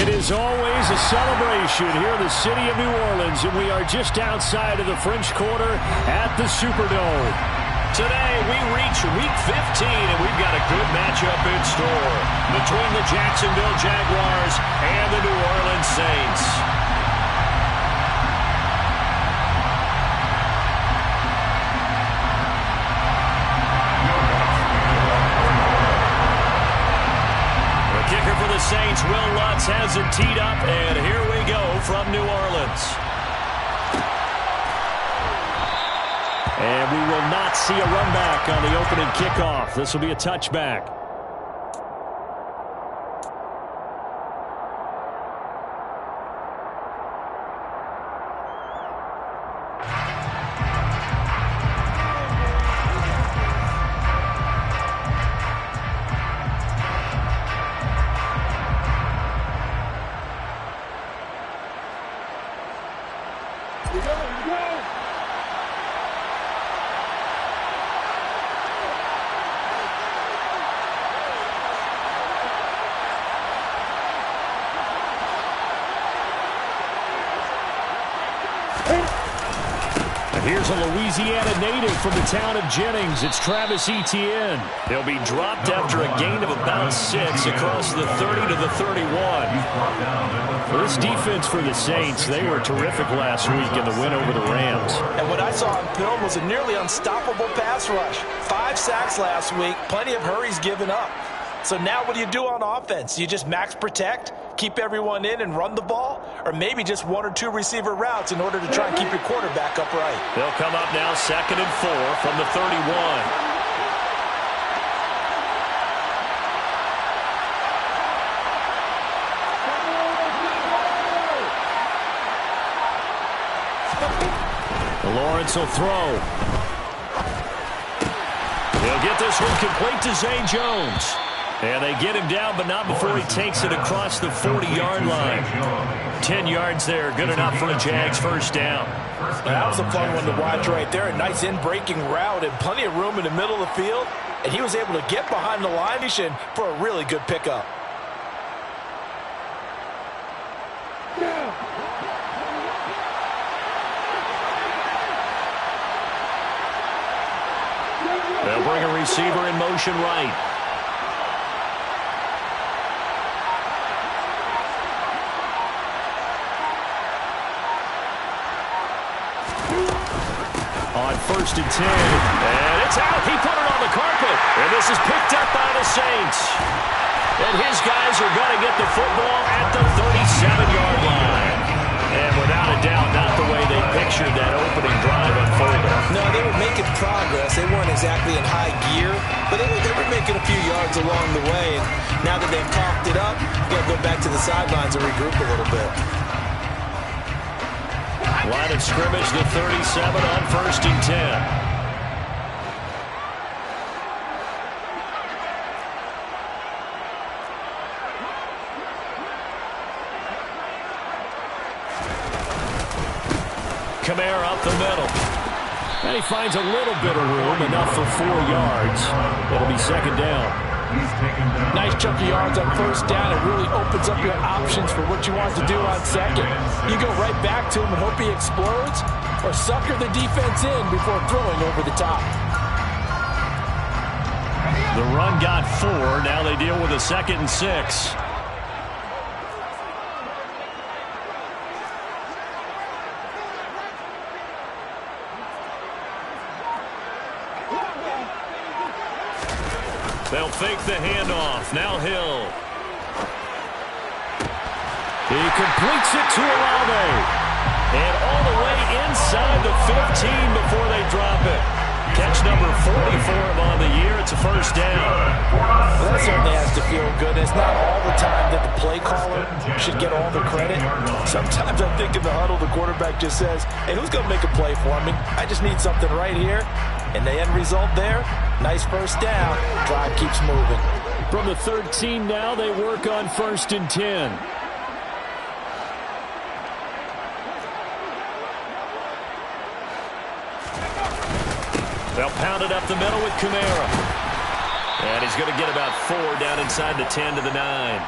It is always a celebration here in the city of New Orleans, and we are just outside of the French Quarter at the Superdome. Today, we reach Week 15, and we've got a good matchup in store between the Jacksonville Jaguars and the New Orleans Saints. Kicker for the Saints, Will Lutz has it teed up, and here we go from New Orleans. And we will not see a run back on the opening kickoff. This will be a touchback. Here's a Louisiana native from the town of Jennings. It's Travis Etienne. He'll be dropped after a gain of about 6 across the 30 to the 31. For this defense for the Saints, they were terrific last week in the win over the Rams. And what I saw on film was a nearly unstoppable pass rush. 5 sacks last week, plenty of hurries given up. So now what do you do on offense? You just max protect, keep everyone in and run the ball, or maybe just 1 or 2 receiver routes in order to try and keep your quarterback upright. They'll come up now 2nd and 4 from the 31. Lawrence will throw. He'll get this one complete to Zay Jones. And they get him down, but not before he takes it across the 40-yard line. 10 yards there, good enough for a Jags first down. That was a fun one to watch right there. A nice in-breaking route and plenty of room in the middle of the field. And he was able to get behind the line for a really good pickup. They'll bring a receiver in motion right. On 1st and 10. And it's out. He put it on the carpet. And this is picked up by the Saints. And his guys are going to get the football at the 37-yard line. And without a doubt, not the way they pictured that opening drive unfolding. No, they were making progress. They weren't exactly in high gear, but they were making a few yards along the way. And now that they've coughed it up, you got to go back to the sidelines and regroup a little bit. Line of scrimmage, the 37 on 1st and 10. Kamara up the middle. And he finds a little bit of room, enough for 4 yards. It'll be 2nd down. Nice chunk of yards on 1st down. It really opens up your options for what you want to do on 2nd. You go right back to him and hope he explodes, or sucker the defense in before throwing over the top. The run got 4. Now they deal with a 2nd and 6. They'll fake the handoff. Now Hill. He completes it to Olave. And all the way inside the 15 before they drop it. Catch number 44 on the year. It's a first down. Well, that certainly has to feel good. It's not all the time that the play caller should get all the credit. Sometimes I think in the huddle, the quarterback just says, hey, who's going to make a play for me? I just need something right here. And the end result there, nice first down. Drive keeps moving. From the 13 now, they work on 1st and 10. They'll pound it up the middle with Kamara. And he's going to get about 4 down inside the 10 to the 9.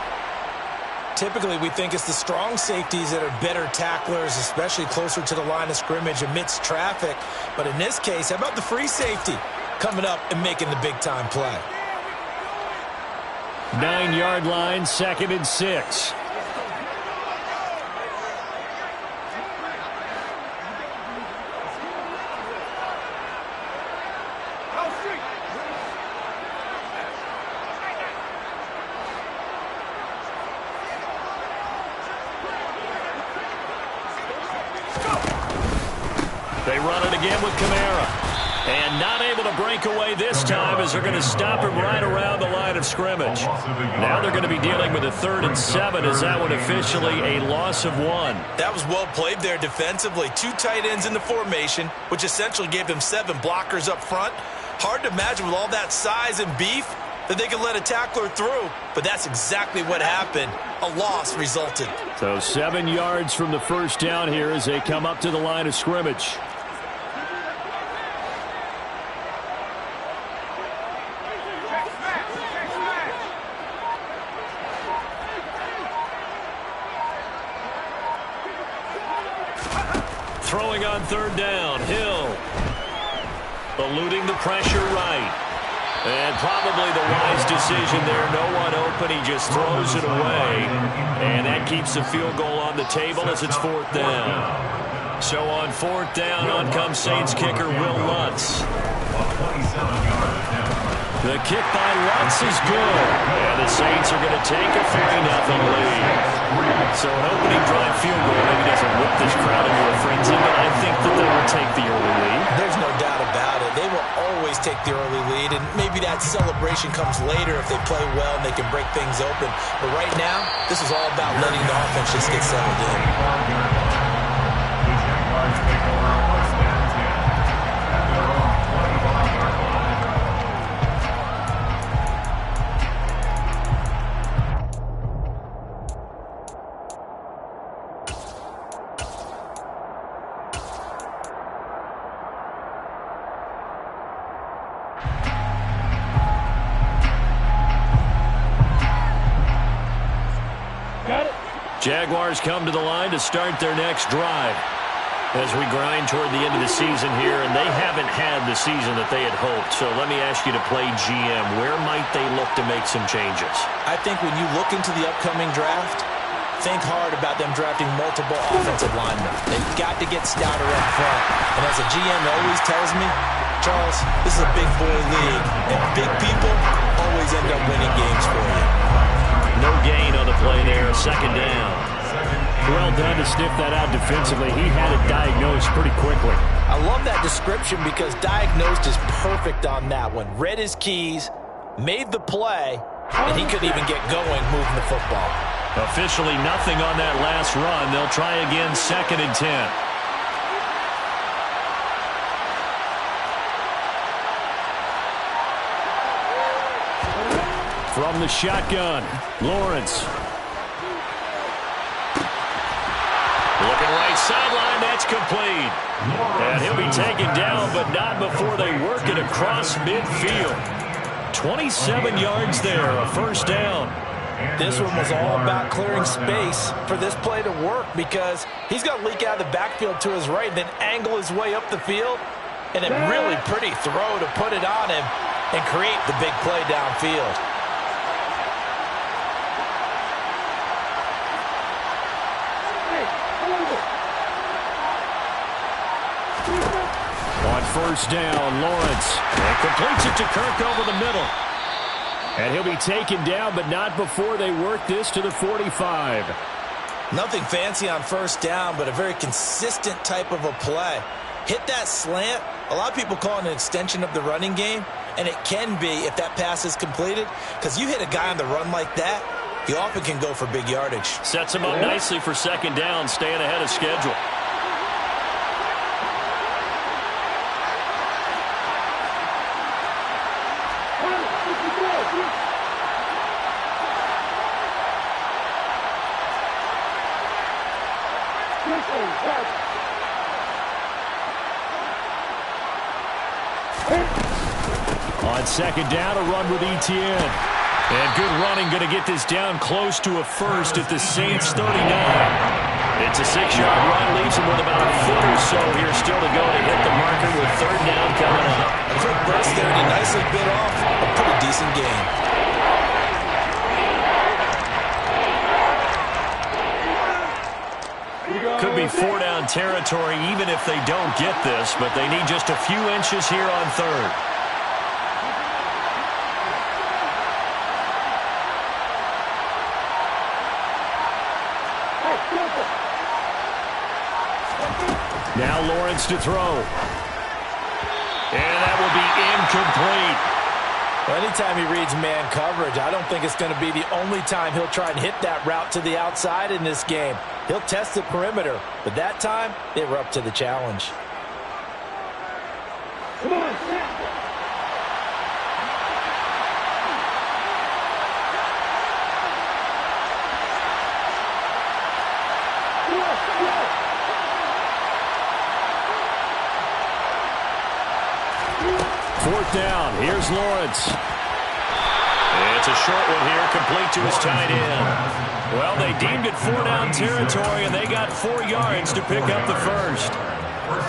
Typically, we think it's the strong safeties that are better tacklers, especially closer to the line of scrimmage amidst traffic. But in this case, how about the free safety coming up and making the big-time play? 9-yard line, 2nd and 6. They run it again with Kamara. And not able to break away this time as they're going to stop him right around the line of scrimmage. Now they're going to be dealing with a 3rd and 7 as that one officially a loss of 1. That was well played there defensively. 2 tight ends in the formation, which essentially gave them 7 blockers up front. Hard to imagine with all that size and beef that they could let a tackler through. But that's exactly what happened. A loss resulted. So 7 yards from the first down here as they come up to the line of scrimmage. Throwing on 3rd down, Hill. Eluding the pressure right. And probably the wise decision there. No one open. He just throws it away. And that keeps the field goal on the table as it's 4th down. So on 4th down, on comes Saints kicker Will Lutz. The kick by Lutz is good. And the Saints are going to take a 3-0 lead. So an opening drive field goal maybe doesn't whip this crowd into a frenzy, but I think that they will take the early lead. There's no doubt about it. They will always take the early lead, and maybe that celebration comes later if they play well and they can break things open. But right now, this is all about letting the offense just get settled in. Jaguars come to the line to start their next drive as we grind toward the end of the season here, and they haven't had the season that they had hoped. So let me ask you to play GM. Where might they look to make some changes? I think when you look into the upcoming draft, think hard about them drafting multiple offensive linemen. They've got to get stouter up front. And as a GM always tells me, Charles, this is a big boy league, and big people always end up winning games for you. No gain on the play there, 2nd down. Well done to sniff that out defensively. He had it diagnosed pretty quickly. I love that description because diagnosed is perfect on that one. Read his keys, made the play, and he couldn't even get going moving the football. Officially nothing on that last run. They'll try again, 2nd and 10. From the shotgun, Lawrence. Looking right sideline, that's complete. And he'll be taken down, but not before they work it across midfield. 27 yards there, a 1st down. This one was all about clearing space for this play to work because he's going to leak out of the backfield to his right and then angle his way up the field. And a really pretty throw to put it on him and create the big play downfield. On 1st down, Lawrence. And completes it to Kirk over the middle. And he'll be taken down, but not before they work this to the 45. Nothing fancy on 1st down, but a very consistent type of a play. Hit that slant. A lot of people call it an extension of the running game, and it can be if that pass is completed, because you hit a guy on the run like that, he often can go for big yardage. Sets him up nicely for 2nd down, staying ahead of schedule. On 2nd down, a run with Etienne. And good running, going to get this down close to a first at the Saints 39. It's a 6-yard run, leaves him with about a foot or so here still to go to hit the marker with third down coming up. A quick burst there, and he nicely bit off a pretty decent gain. Could be 4-down territory even if they don't get this, but they need just a few inches here on third. Now Lawrence to throw. And that will be incomplete. Well, anytime he reads man coverage, I don't think it's going to be the only time he'll try and hit that route to the outside in this game. He'll test the perimeter, but that time, they were up to the challenge. Come on, snap. Fourth down. Here's Lawrence. It's a short one here, complete to his tight end. Well, they deemed it 4-down territory, and they got 4 yards to pick up the first.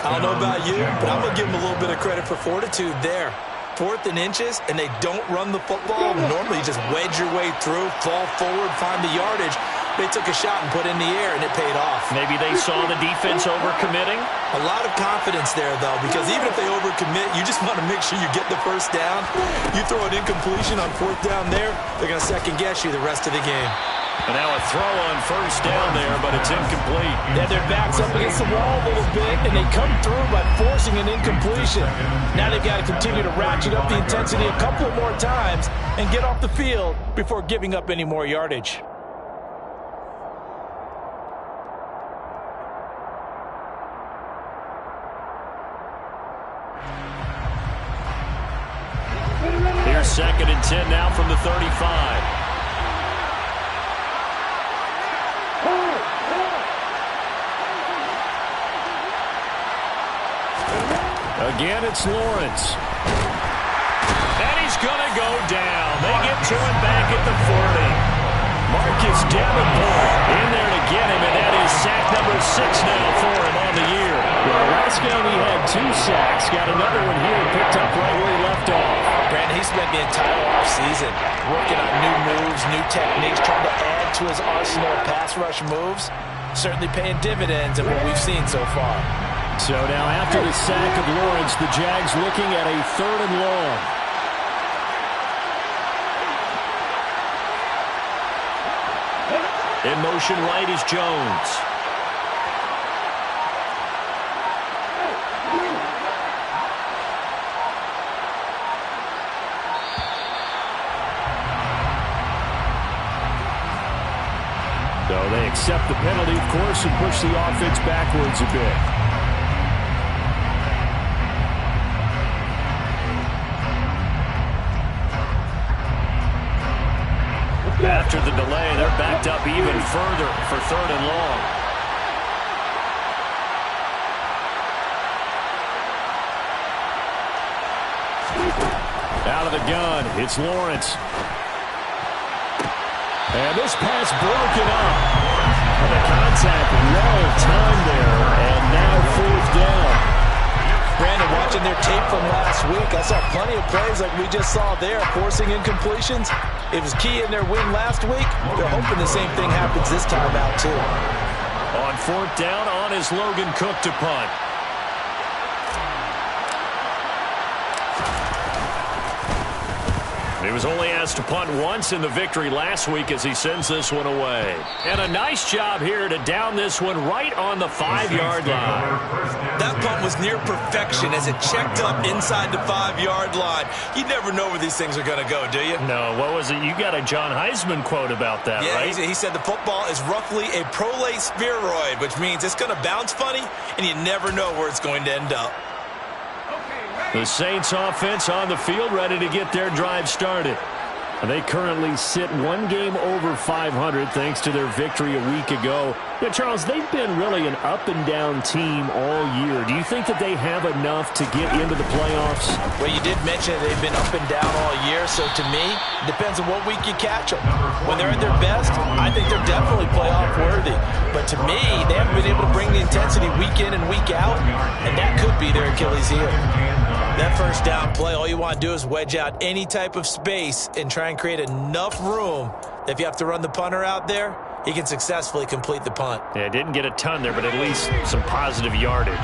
I don't know about you, but I'm going to give them a little bit of credit for fortitude there. 4th and inches, and they don't run the football. Normally, you just wedge your way through, fall forward, find the yardage. They took a shot and put it in the air, and it paid off. Maybe they saw the defense overcommitting. A lot of confidence there, though, because even if they overcommit, you just want to make sure you get the first down. You throw an incompletion on 4th down there, they're going to second-guess you the rest of the game. And now a throw on first down there, but it's incomplete. Yeah, their back's up against the wall a little bit, and they come through by forcing an incompletion. Now they've got to continue to ratchet up the intensity a couple of more times and get off the field before giving up any more yardage. Here's 2nd and 10 now from the 35. Again, it's Lawrence. And he's going to go down. They get to him back at the 40. Marcus Davenport in there to get him, and that is sack number 6 now for him on the year. Well, last game he had 2 sacks. Got another one here, picked up right where he left off. Brandon, he spent the entire offseason working on new moves, new techniques, trying to add to his arsenal of pass rush moves. Certainly paying dividends in what we've seen so far. So now after the sack of Lawrence, the Jags looking at a 3rd and long. In motion right is Jones. So they accept the penalty, of course, and push the offense backwards a bit. After the delay, they're backed up even further for 3rd and long. Out of the gun, it's Lawrence. And this pass broken up. And the contact, well timed there, and now 4th down. Brandon, watching their tape from last week, I saw plenty of plays like we just saw there, forcing incompletions. It was key in their win last week. They're hoping the same thing happens this time out, too. On 4th down, on is Logan Cook to punt. He was only asked to punt once in the victory last week as he sends this one away. And a nice job here to down this one right on the 5-yard line. That punt was near perfection as it checked up inside the 5-yard line. You never know where these things are going to go, do you? No, what was it? You got a John Heisman quote about that, right? Yeah, he said the football is roughly a prolate spheroid, which means it's going to bounce funny, and you never know where it's going to end up. The Saints offense on the field, ready to get their drive started. They currently sit one game over 500 thanks to their victory a week ago. Yeah, Charles, they've been really an up-and-down team all year. Do you think that they have enough to get into the playoffs? Well, you did mention that they've been up and down all year, so to me, it depends on what week you catch them. When they're at their best, I think they're definitely playoff worthy. But to me, they haven't been able to bring the intensity week in and week out, and that could be their Achilles heel. That first down play, all you want to do is wedge out any type of space and try and create enough room that if you have to run the punter out there, he can successfully complete the punt. Yeah, didn't get a ton there, but at least some positive yardage.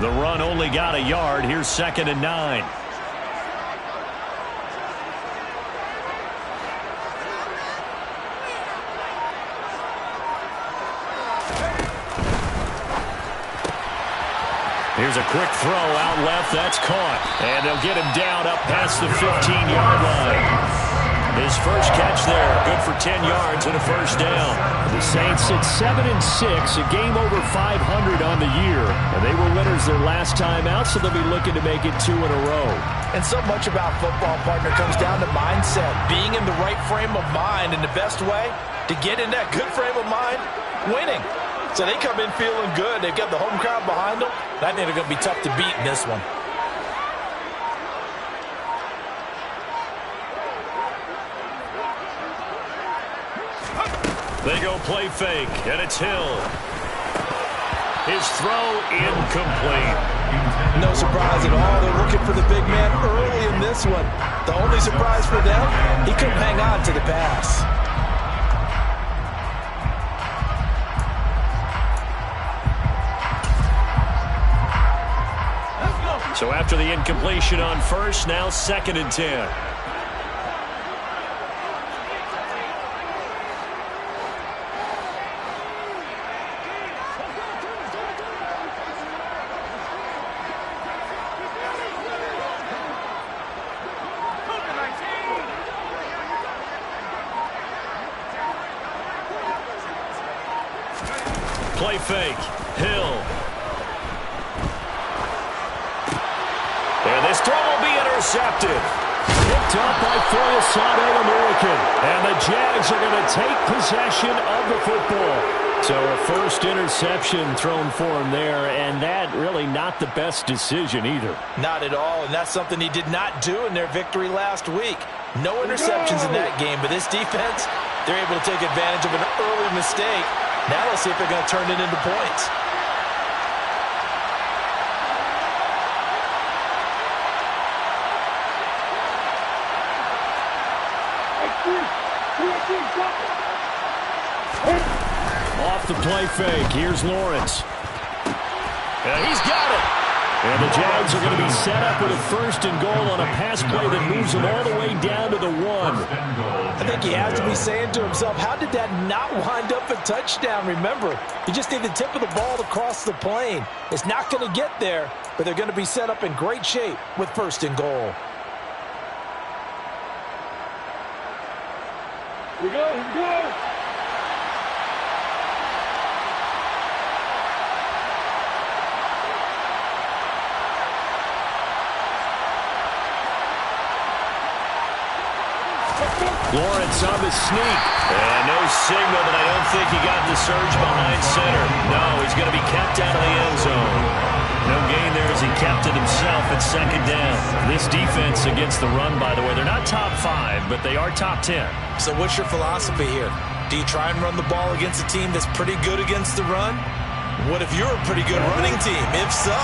The run only got a yard. Here's 2nd and 9. Here's a quick throw out left. That's caught. And they'll get him down up past the 15-yard line. His first catch there, good for 10 yards and a first down. The Saints sit 7-6, a game over 500 on the year. And they were winners their last time out, so they'll be looking to make it 2 in a row. And so much about football, partner, comes down to mindset. Being in the right frame of mind, and the best way to get in that good frame of mind, winning. So they come in feeling good. They've got the home crowd behind them. I think they're going to be tough to beat in this one. They go play fake, and it's Hill. His throw incomplete. No surprise at all. They're looking for the big man early in this one. The only surprise for them, he couldn't hang on to the pass. So after the incompletion on first, now 2nd and 10. Play fake. Hill. And this throw will be intercepted. Picked up by Foyesade American. And the Jags are going to take possession of the football. So a first interception thrown for him there, and that really not the best decision either. Not at all, and that's something he did not do in their victory last week. No interceptions in that game, but this defense, they're able to take advantage of an early mistake. Now let's see if they're going to turn it into points. Off the play fake. Here's Lawrence. And he's got it. And the Jags are going to be set up with a 1st and goal on a pass play that moves them all the way down to the 1. I think he has to be saying to himself, how did that not wind up a touchdown? Remember, you just need the tip of the ball to cross the plane. It's not going to get there, but they're going to be set up in great shape with 1st and goal. Here we go, here we go. Lawrence on the sneak. And no signal, but I don't think he got the surge behind center. No, he's going to be kept out of the end zone. No gain there as he kept it himself at 2nd down. This defense against the run, by the way, they're not top 5, but they are top 10. So what's your philosophy here? Do you try and run the ball against a team that's pretty good against the run? What if you're a pretty good running team? If so,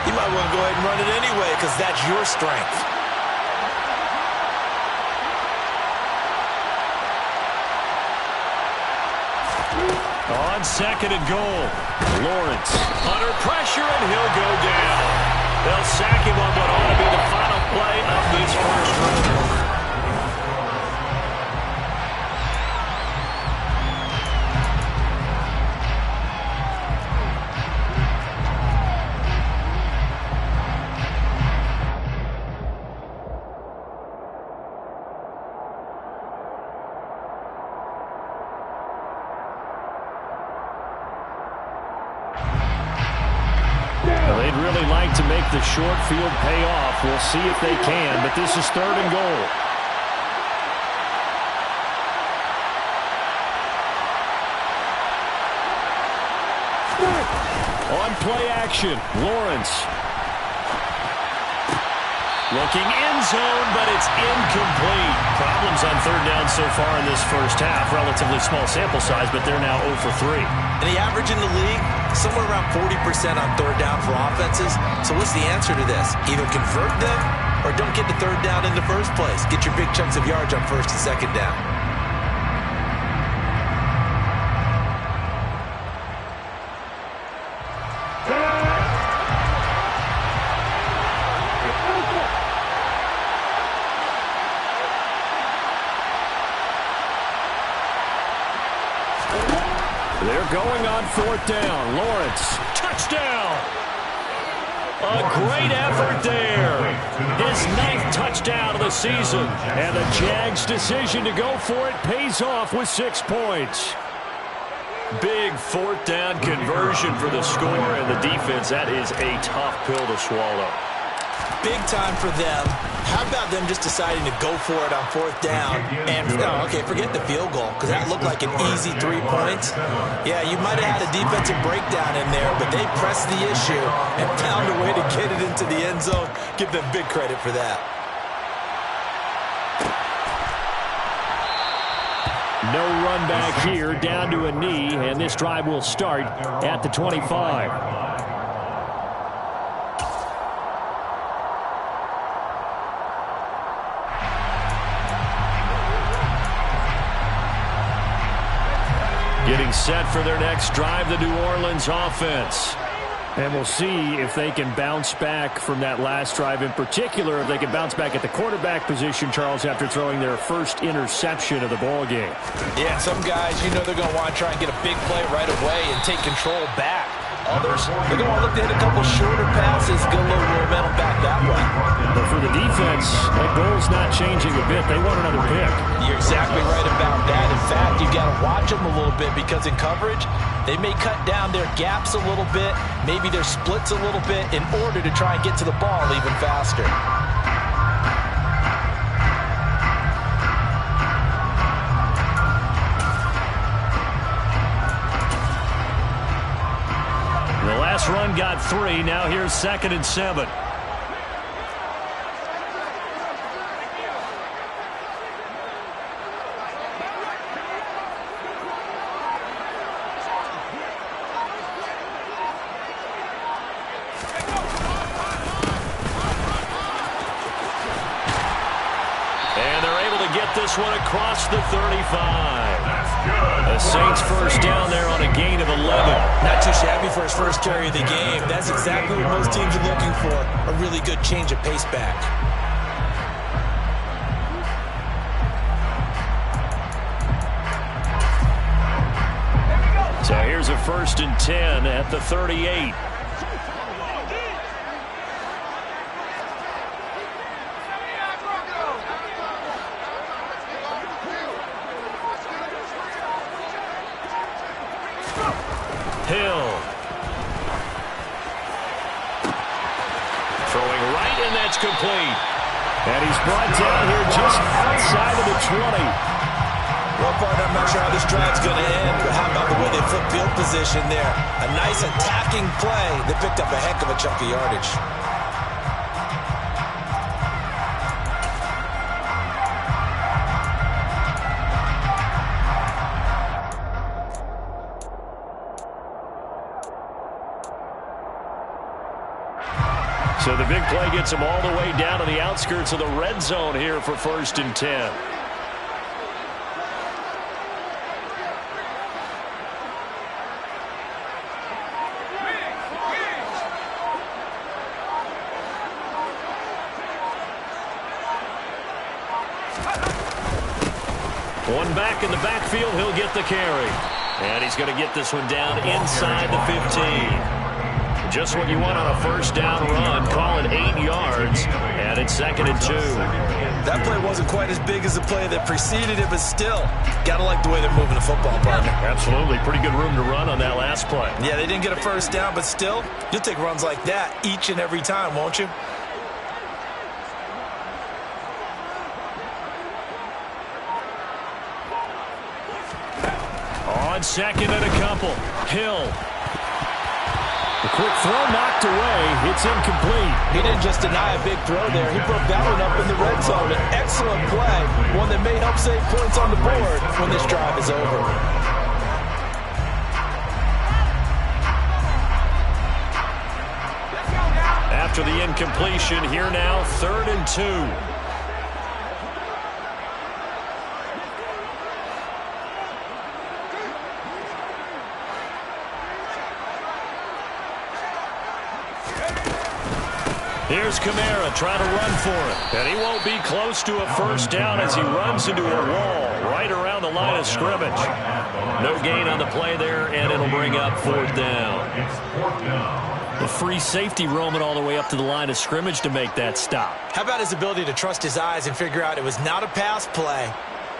you might want to go ahead and run it anyway because that's your strength. On 2nd and goal, Lawrence under pressure, and he'll go down. They'll sack him on what ought to be the final play of this first quarter. They'd really like to make the short field pay off. We'll see if they can, but this is 3rd and goal. On play action, Lawrence. Looking end zone, but it's incomplete. Problems on third down so far in this first half. Relatively small sample size, but they're now 0 for 3. And the average in the league, somewhere around 40% on third down for offenses. So what's the answer to this? Either convert them or don't get the third down in the first place. Get your big chunks of yards on first and second down. They're going on fourth down. Lawrence, touchdown! A great effort there. His 9th touchdown of the season. And the Jags' decision to go for it pays off with 6 points. Big fourth down conversion for the score, and the defense, that is a tough pill to swallow. Big time for them. How about them just deciding to go for it on fourth down? And, okay, forget the field goal, because that looked like an easy 3 points. Yeah, you might have had a defensive breakdown in there, but they pressed the issue and found a way to get it into the end zone. Give them big credit for that. No run back here, down to a knee, and this drive will start at the 25. Getting set for their next drive, the New Orleans offense. And we'll see if they can bounce back from that last drive, in particular, if they can bounce back at the quarterback position, Charles, after throwing their first interception of the ball game. Yeah, some guys, you know they're going to want to try and get a big play right away and take control back. Others, they're going to look to hit a couple shorter passes, get a little momentum back that way. But for the defense, that goal's not changing a bit. They want another pick. You're exactly right about that. In fact, you got to watch them a little bit, because in coverage, they may cut down their gaps a little bit, maybe their splits a little bit, in order to try and get to the ball even faster. The last run got 3. Now here's 2nd and 7. This one across the 35. The Saints first down there on a gain of 11. Not too shabby for his first carry of the game. That's exactly what most teams are looking for. A really good change of pace back. So here's a 1st and 10 at the 38. Hill. Throwing right, and that's complete. And he's brought down here just outside of the 20. Well, partner, I'm not sure how this drive's going to end, but how about the way they flip field position there? A nice attacking play that picked up a heck of a chunk of yardage. So the big play gets him all the way down to the outskirts of the red zone here for 1st and 10. One back in the backfield, he'll get the carry. And he's going to get this one down inside the 15. Just what you want on a first down run. Call it 8 yards, and it's 2nd and 2. That play wasn't quite as big as the play that preceded it, but still, got to like the way they're moving the football, partner. Absolutely. Pretty good room to run on that last play. Yeah, they didn't get a first down, but still, you'll take runs like that each and every time, won't you? On 2nd and a couple. Hill. The quick throw knocked away. It's incomplete. He didn't just deny a big throw there. He broke that one up in the red zone. An excellent play, one that may help save points on the board when this drive is over. After the incompletion, here now, 3rd and 2. Here's Kamara trying to run for it. And he won't be close to a first down as he runs into a wall right around the line of scrimmage. No gain on the play there, and it'll bring up 4th down. The free safety roaming all the way up to the line of scrimmage to make that stop. How about his ability to trust his eyes and figure out it was not a pass play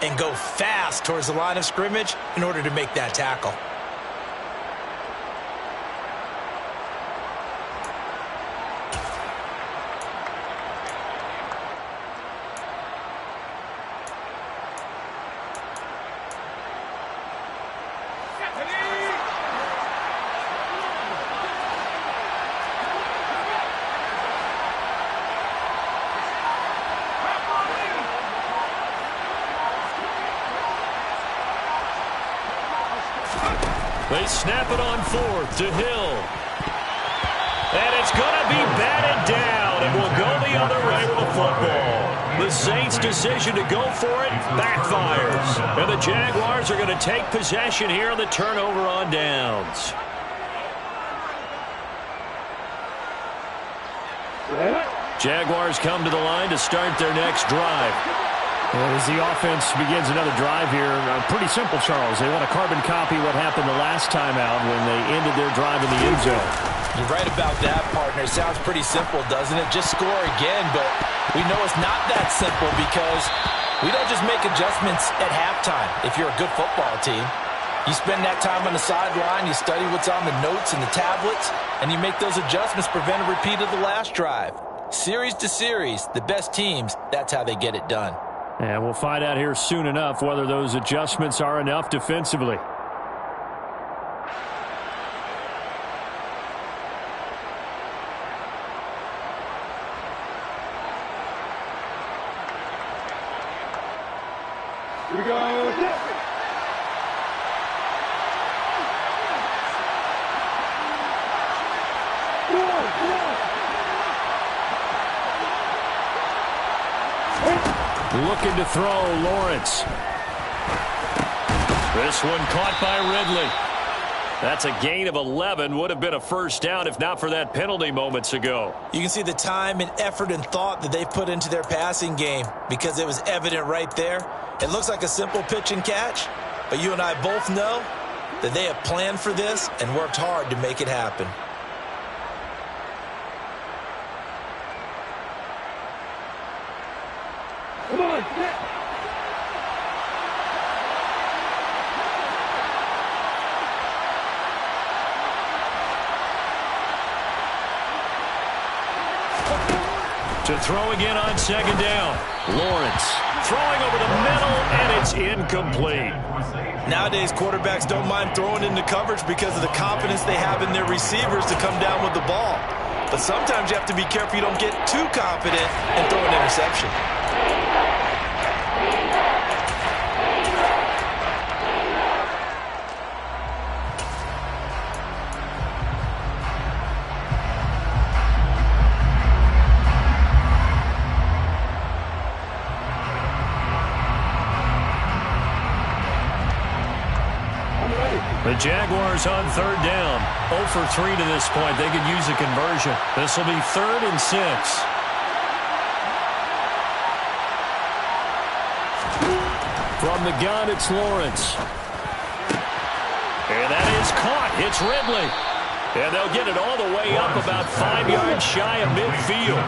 and go fast towards the line of scrimmage in order to make that tackle? They snap it on 4th to Hill. And it's going to be batted down, and will go the other way with the football. The Saints' decision to go for it backfires. And the Jaguars are going to take possession here on the turnover on downs. Jaguars come to the line to start their next drive. As the offense begins another drive here, pretty simple, Charles. They want to carbon copy what happened the last time out when they ended their drive in the end zone. You're right about that, partner. Sounds pretty simple, doesn't it? Just score again, but we know it's not that simple because we don't just make adjustments at halftime if you're a good football team. You spend that time on the sideline, you study what's on the notes and the tablets, and you make those adjustments, prevent a repeat of the last drive. Series to series, the best teams, that's how they get it done. And we'll find out here soon enough whether those adjustments are enough defensively. Here we go. Looking to throw, Lawrence. This one caught by Ridley. That's a gain of 11. Would have been a first down if not for that penalty moments ago. You can see the time and effort and thought that they've put into their passing game because it was evident right there. It looks like a simple pitch and catch, but you and I both know that they have planned for this and worked hard to make it happen. Come on, To throw again on 2nd down. Lawrence throwing over the middle, and it's incomplete. Nowadays, quarterbacks don't mind throwing into coverage because of the confidence they have in their receivers to come down with the ball. But sometimes you have to be careful you don't get too confident and throw an interception. The Jaguars on 3rd down. 0 for 3 to this point. They could use a conversion. This will be 3rd and 6. From the gun, it's Lawrence. And that is caught. It's Ridley. And they'll get it all the way up about 5 yards shy of midfield.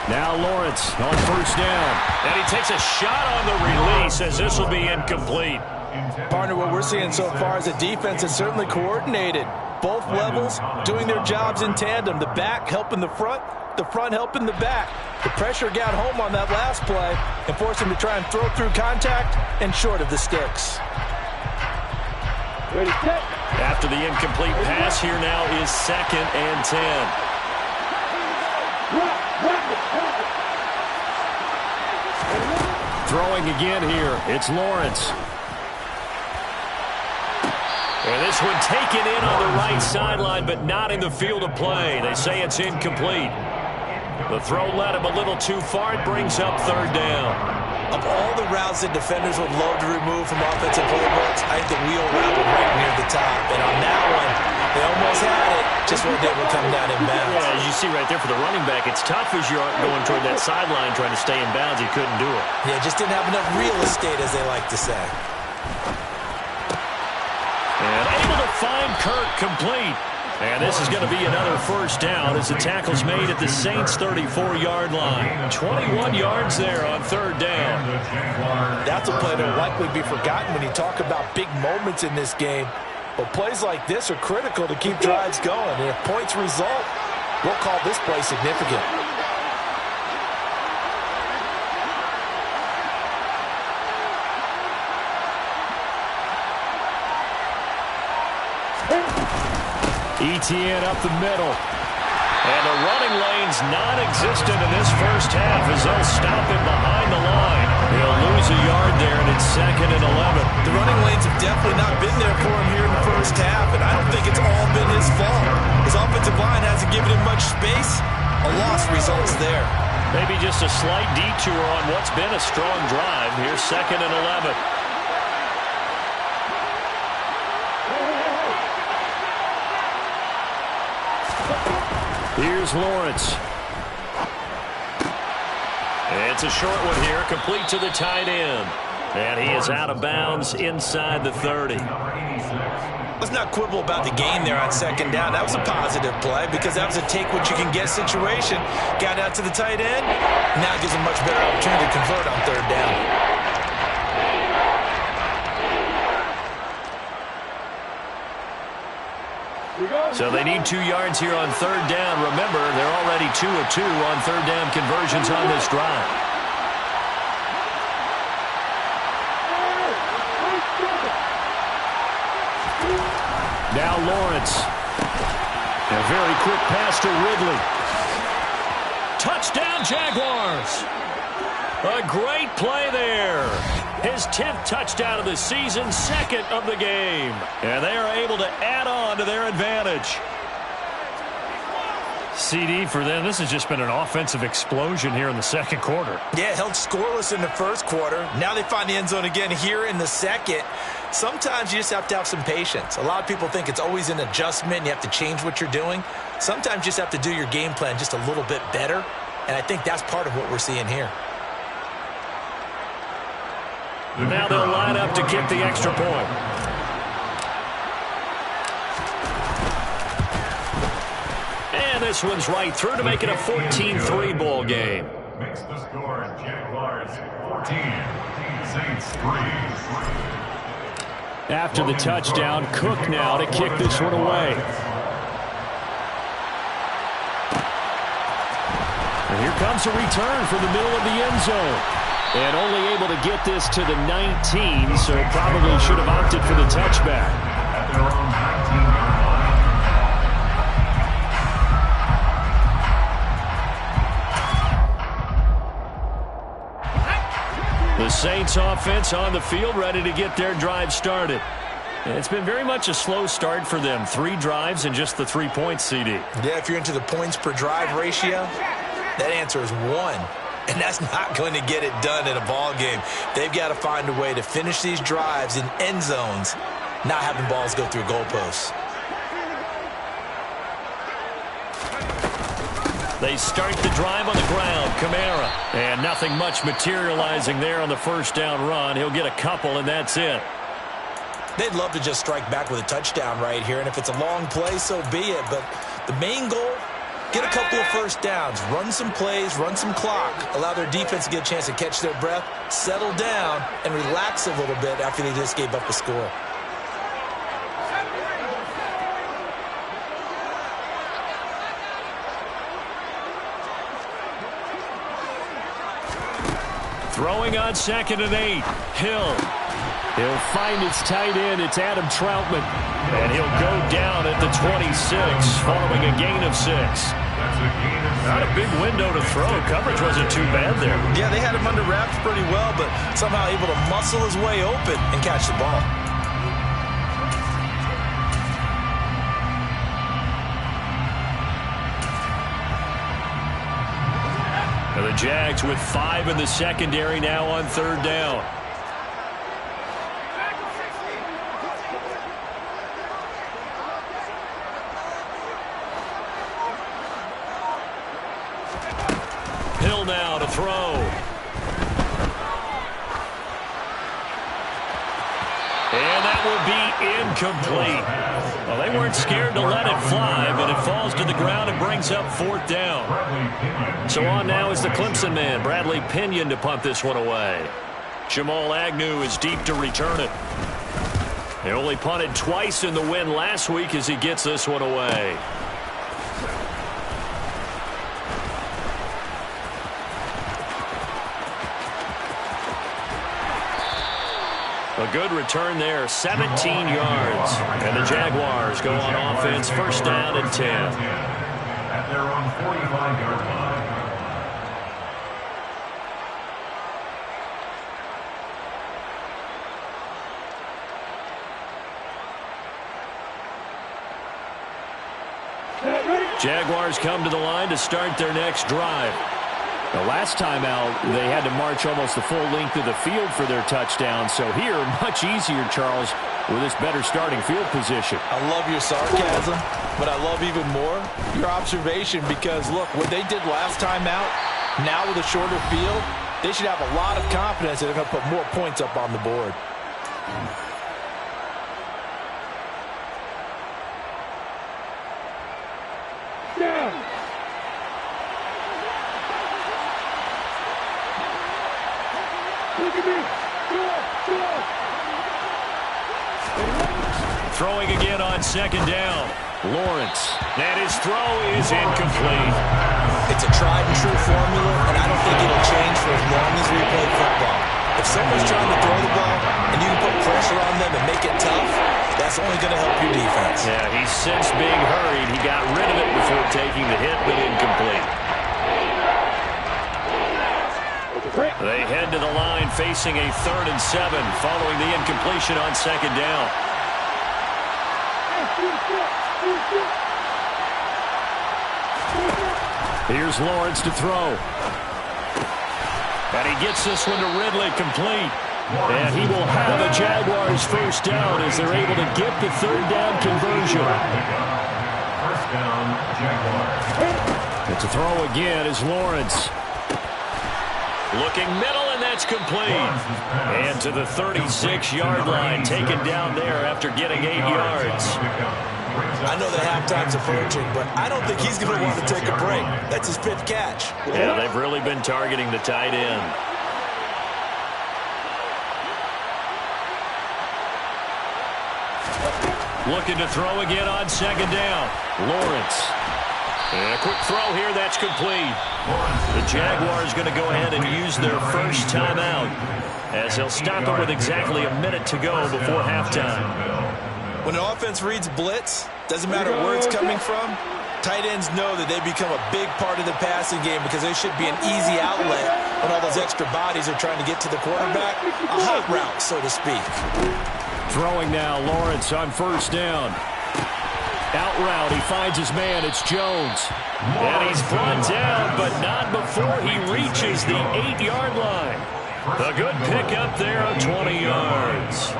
Now Lawrence on 1st down. And he takes a shot on the release as this will be incomplete. Partner, what we're seeing so far is a defense that's certainly coordinated. Both levels doing their jobs in tandem. The back helping the front helping the back. The pressure got home on that last play and forced him to try and throw through contact and short of the sticks. Ready, set. After the incomplete pass, here now is 2nd and 10. Throwing again here, it's Lawrence. And this one taken in on the right sideline, but not in the field of play. They say it's incomplete. The throw led him a little too far. It brings up 3rd down. Of all the routes that defenders would love to remove from offensive playbooks, I think the wheel route was right near the top. And on that one, they almost had it, just wasn't able to come down in bounds. Yeah, as you see right there for the running back, it's tough as you're going toward that sideline trying to stay in bounds. He couldn't do it. Yeah, just didn't have enough real estate, as they like to say. And able to find Kirk complete. And this is going to be another 1st down as the tackle's made at the Saints' 34-yard line. 21 yards there on 3rd down. That's a play that will likely be forgotten when you talk about big moments in this game. But plays like this are critical to keep drives going. And if points result, we'll call this play significant. ETN up the middle. And the running lane's non-existent in this 1st half as they'll stop him behind the line. He'll lose a yard there, and it's 2nd and 11. The running lanes have definitely not been there for him here in the 1st half, and I don't think it's all been his fault. His offensive line hasn't given him much space. A loss results there. Maybe just a slight detour on what's been a strong drive. Here's 2nd and 11. Here's Lawrence. It's a short one here, complete to the tight end. And he is out of bounds inside the 30. Let's not quibble about the gain there on 2nd down. That was a positive play because that was a take-what-you-can-get situation. Got out to the tight end. Now gives him much better opportunity to convert on 3rd down. So they need 2 yards here on 3rd down. Remember, they're already 2 of 2 on 3rd down conversions on this drive. Now Lawrence. A very quick pass to Ridley. Touchdown, Jaguars. A great play there. His 10th touchdown of the season, 2nd of the game. And they are able to add on to their advantage. CD for them, this has just been an offensive explosion here in the 2nd quarter. Yeah, held scoreless in the 1st quarter. Now they find the end zone again here in the 2nd. Sometimes you just have to have some patience. A lot of people think it's always an adjustment. You have to change what you're doing. Sometimes you just have to do your game plan just a little bit better. And I think that's part of what we're seeing here. Now they'll line up to kick the extra point. And this one's right through to make it a 14-3 ball game. Makes the score Jaguars 14, Saints 3. After the touchdown, Cook now to kick this one away. And here comes a return from the middle of the end zone. And only able to get this to the 19, so probably should have opted for the touchback. At their own 19-yard line. The Saints offense on the field, ready to get their drive started. And it's been very much a slow start for them. 3 drives and just the 3 points, CD. Yeah, if you're into the points per drive ratio, that answer is 1. And that's not going to get it done in a ball game. They've got to find a way to finish these drives in end zones, not having balls go through goalposts. They start the drive on the ground. Kamara. And nothing much materializing there on the 1st down run. He'll get a couple, and that's it. They'd love to just strike back with a touchdown right here. And if it's a long play, so be it. But the main goal, Get a couple of first downs, run some plays, run some clock, allow their defense to get a chance to catch their breath, settle down, and relax a little bit after they just gave up a score. Throwing on 2nd and 8. Hill. He'll find his tight end. It's Adam Troutman. And he'll go down at the 26 following a gain of 6. Not a big window to throw. Coverage wasn't too bad there. Yeah, they had him under wraps pretty well, but somehow able to muscle his way open and catch the ball. And the Jags with 5 in the secondary now on 3rd down. Hill now to throw. And that will be incomplete. Well, they weren't scared to let it fly, but it falls to the ground and brings up 4th down. So on now is the Clemson man, Bradley Pinion, to punt this one away. Jamal Agnew is deep to return it. They only punted twice in the win last week as he gets this one away. A good return there, 17 yards. And the Jaguars go on offense, 1st down and 10. At their own 45-yard line. Jaguars come to the line to start their next drive. The last time out, they had to march almost the full length of the field for their touchdown. So here, much easier, Charles, with this better starting field position. I love your sarcasm, but I love even more your observation because, look, what they did last time out, now with a shorter field, they should have a lot of confidence that they're going to put more points up on the board. Throwing again on 2nd down. Lawrence. And his throw is incomplete. It's a tried and true formula, and I don't think it'll change for as long as we play football. If someone's trying to throw the ball and you can put pressure on them and make it tough, that's only going to help your defense. Yeah, he sensed being hurried. He got rid of it before taking the hit, but incomplete. They head to the line facing a 3rd and 7 following the incompletion on 2nd down. Here's Lawrence to throw. And he gets this one to Ridley complete. And he will have a Jaguars 1st down as they're able to get the 3rd down conversion. 1st down, Jaguars. And to throw again is Lawrence. Looking middle, and that's complete. And to the 36-yard line, taken down there after getting 8 yards. I know the halftime's approaching, but I don't think he's going to want to take a break. That's his 5th catch. Yeah, they've really been targeting the tight end. Looking to throw again on 2nd down. Lawrence. And a quick throw here, that's complete. The Jaguars going to go ahead and use their first timeout as they'll stop it with exactly a minute to go before halftime. When an offense reads blitz, doesn't matter where it's coming from, tight ends know that they become a big part of the passing game because they should be an easy outlet when all those extra bodies are trying to get to the quarterback. A hot route, so to speak. Throwing now, Lawrence on 1st down. Out route, he finds his man, it's Jones. And he's brought down, but not before he reaches the 8-yard line. A good pickup there of 20 yards.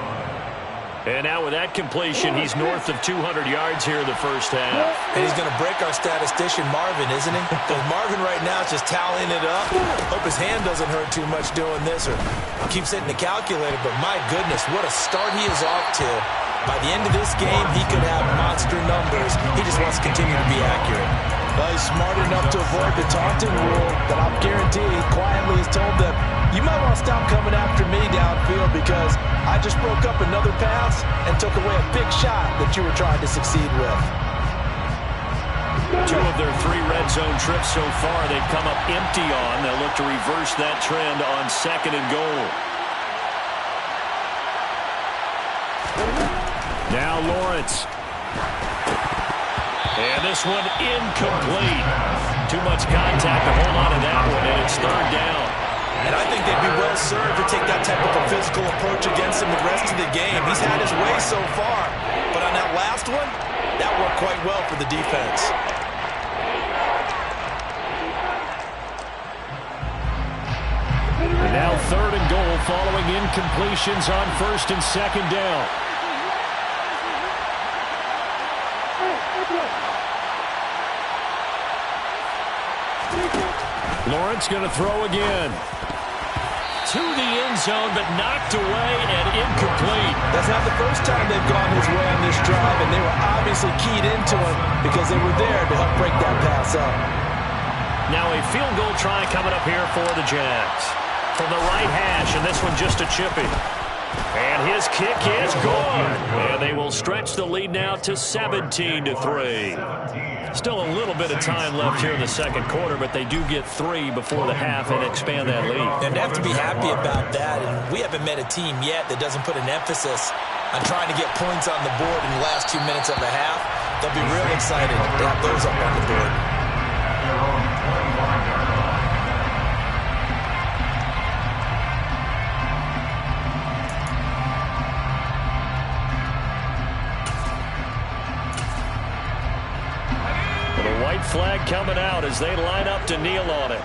And now with that completion, he's north of 200 yards here in the 1st half. And he's going to break our statistician Marvin, isn't he? Because Marvin right now is just tallying it up. Hope his hand doesn't hurt too much doing this or keeps hitting the calculator. But my goodness, what a start he is off to. By the end of this game, he could have monster numbers. He just wants to continue to be accurate. Well, he's smart enough to avoid the taunting rule, but I'm guaranteed he quietly has told them, you might want to stop coming after me downfield because I just broke up another pass and took away a big shot that you were trying to succeed with. 2 of their 3 red zone trips so far they've come up empty on. They'll look to reverse that trend on 2nd and goal. Now Lawrence. And this one incomplete. Too much contact to hold on to that one, and it's 3rd down. And I think they'd be well served to take that type of a physical approach against him the rest of the game. He's had his way so far, but on that last one, that worked quite well for the defense. And now 3rd and goal following incompletions on 1st and 2nd down. Lawrence going to throw again. To the end zone, but knocked away and incomplete. That's not the first time they've gone his way on this drive, and they were obviously keyed into him because they were there to help break that pass up. Now a field goal try coming up here for the Jags. From the right hash, and this one just a chippy. And his kick is good. And they will stretch the lead now to 17-3. Still a little bit of time left here in the 2nd quarter, but they do get 3 before the half and expand that lead. And they have to be happy about that. And we haven't met a team yet that doesn't put an emphasis on trying to get points on the board in the last 2 minutes of the half. They'll be real excited to have those up on the board. Flag coming out as they line up to kneel on it.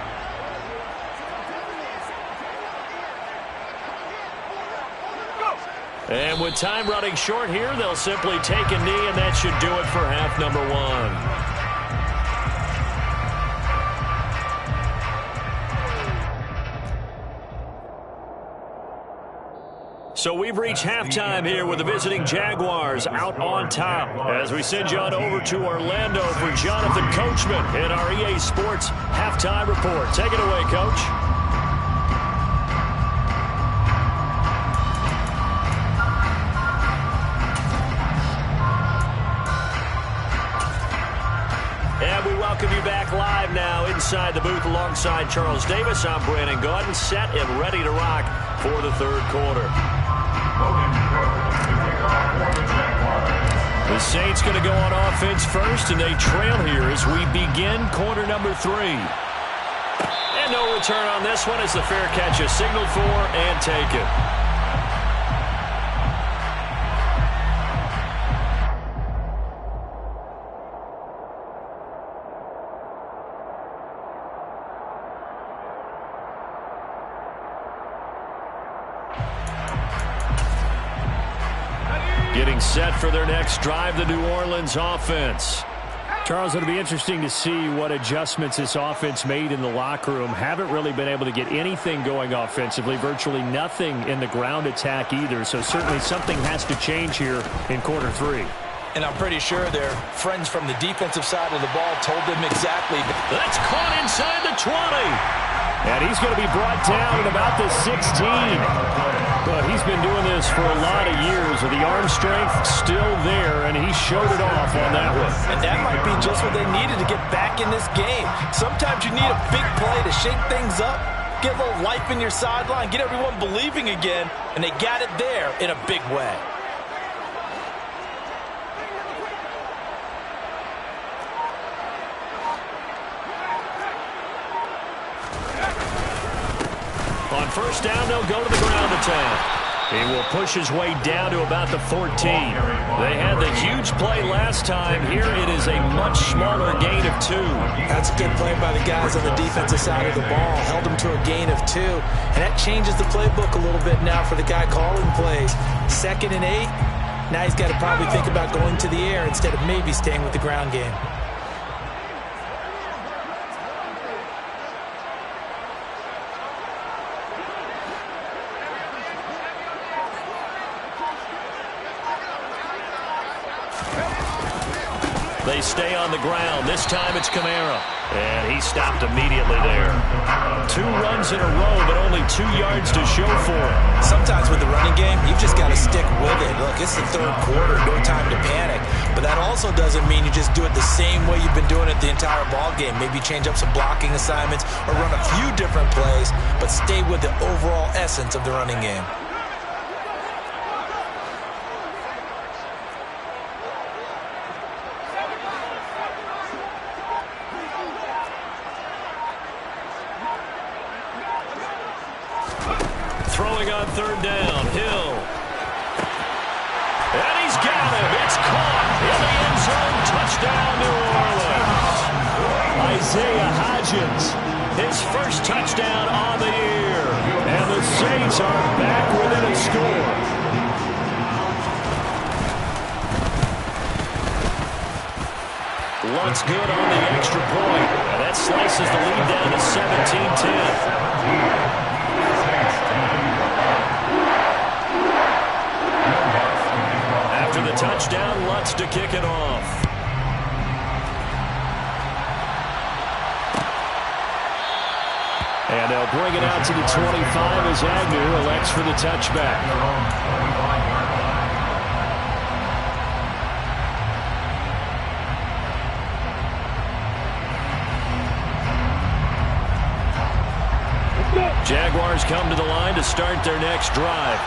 And with time running short here, they'll simply take a knee, and that should do it for half number 1. So we've reached halftime here with the visiting Jaguars out on top as we send you on over to Orlando for Jonathan Coachman in our EA Sports Halftime Report. Take it away, Coach. And we welcome you back live now inside the booth alongside Charles Davis. I'm Brandon Gaudin, set and ready to rock for the 3rd quarter. The Saints going to go on offense first, and they trail here as we begin quarter number 3. And no return on this one as the fair catch is signaled for and taken. Getting set for their next drive, the New Orleans offense. Charles, it'll be interesting to see what adjustments this offense made in the locker room. Haven't really been able to get anything going offensively, virtually nothing in the ground attack either. So certainly something has to change here in quarter 3. And I'm pretty sure their friends from the defensive side of the ball told them exactly. That's caught inside the 20. And he's going to be brought down at about the 16. But he's been doing this for a lot of years. With the arm strength still there, and he showed it off on that one. And that might be just what they needed to get back in this game. Sometimes you need a big play to shake things up, get a little life in your sideline, get everyone believing again, and they got it there in a big way. On 1st down, they'll go to the ground attack. He will push his way down to about the 14. They had the huge play last time. Here it is a much smaller gain of 2. That's a good play by the guys on the defensive side of the ball. Held them to a gain of 2. And that changes the playbook a little bit now for the guy calling plays. 2nd and 8. Now he's got to probably think about going to the air instead of maybe staying with the ground game. They stay on the ground. This time it's Kamara. And he stopped immediately there. 2 runs in a row, but only 2 yards to show for it. Sometimes with the running game, you've just got to stick with it. Look, it's the 3rd quarter, no time to panic. But that also doesn't mean you just do it the same way you've been doing it the entire ball game. Maybe change up some blocking assignments or run a few different plays, but stay with the overall essence of the running game. Throwing on 3rd down, Hill. And he's got him. It's caught in the end zone. Touchdown, New Orleans. Isaiah Hodgins, his first touchdown on the year. And the Saints are back within a score. Looks good on the extra point. And that slices the lead down to 17-10. After the touchdown, Lutz to kick it off. And they'll bring it out to the 25 as Agnew elects for the touchback. Jaguars come to the line to start their next drive.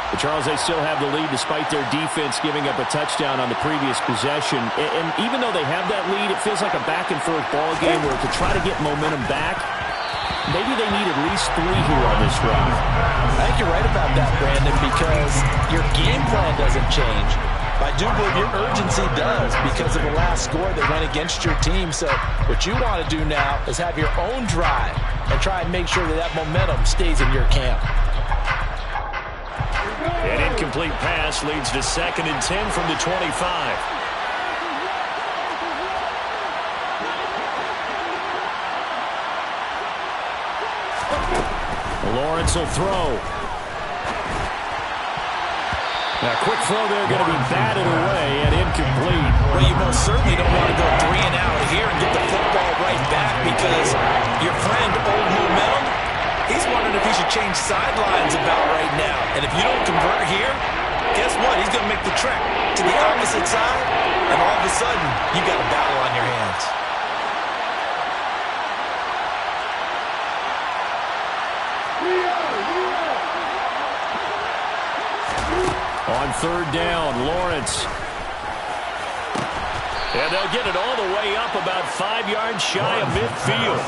But Charles, they still have the lead despite their defense giving up a touchdown on the previous possession. And even though they have that lead, it feels like a back-and-forth ball game where to try to get momentum back, maybe they need at least 3 here on this drive. I think you're right about that, Brandon, because your game plan doesn't change. I do believe your urgency does because of the last score that went against your team. So what you want to do now is have your own drive and try and make sure that that momentum stays in your camp. An incomplete pass leads to 2nd and 10 from the 25. Lawrence will throw. Now, quick throw there, going to be batted away and incomplete. Well, you most certainly don't want to go 3 and out here and get the football right back because your friend, Old Momentum, he's wondering if he should change sidelines about right now. And if you don't convert here, guess what? He's going to make the trek to the opposite side, and all of a sudden, you've got a battle on your hands. On 3rd down, Lawrence. And they'll get it all the way up about 5 yards shy of midfield.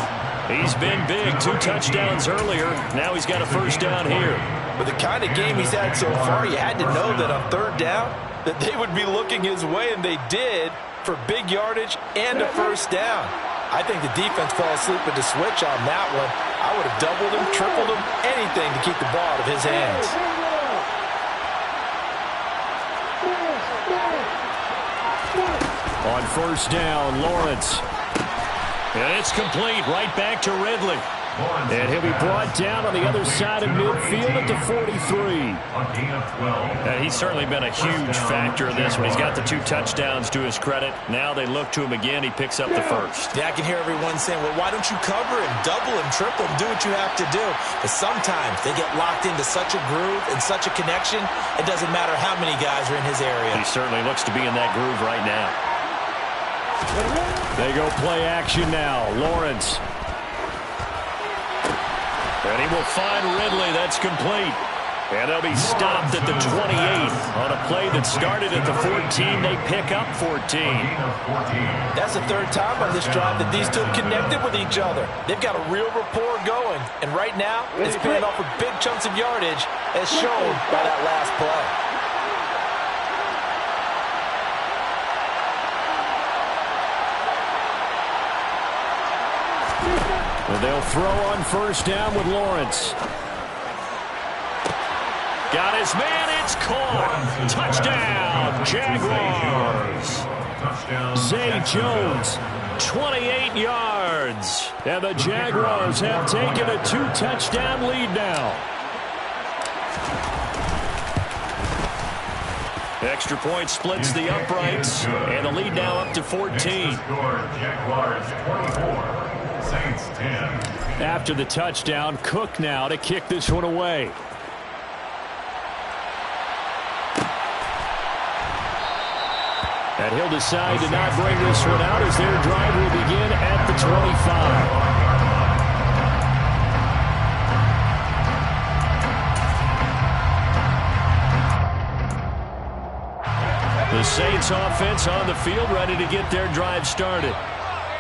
He's been big, 2 touchdowns earlier. Now he's got a 1st down here. With the kind of game he's had so far, you had to know that on 3rd down that they would be looking his way, and they did for big yardage and a 1st down. I think the defense fell asleep with the switch on that one. I would have doubled him, tripled him, anything to keep the ball out of his hands. On 1st down, Lawrence. And it's complete right back to Ridley. And he'll be brought down on the other side of midfield at the 43. And he's certainly been a huge factor in this one. He's got the 2 touchdowns to his credit. Now they look to him again. He picks up the 1st. Yeah, I can hear everyone saying, well, why don't you cover him, double him, triple him, do what you have to do. But sometimes they get locked into such a groove and such a connection, it doesn't matter how many guys are in his area. He certainly looks to be in that groove right now. They go play action now. Lawrence. And he will find Ridley. That's complete. And they'll be stopped at the 28 on a play that started at the 14. They pick up 14. That's the 3rd time on this drive that these 2 have connected with each other. They've got a real rapport going. And right now, it's paying off with big chunks of yardage as shown by that last play. And they'll throw on 1st down with Lawrence. Got his man, it's caught. Touchdown, Jaguars. Zay Jones, 28 yards. And the Jaguars have taken a 2-touchdown lead now. Extra point splits the uprights, and the lead now up to 14. Jaguars 24, Saints 10. After the touchdown, Cook now to kick this one away. And he'll decide to not bring this one out as their drive will begin at the 25. The Saints offense on the field, ready to get their drive started.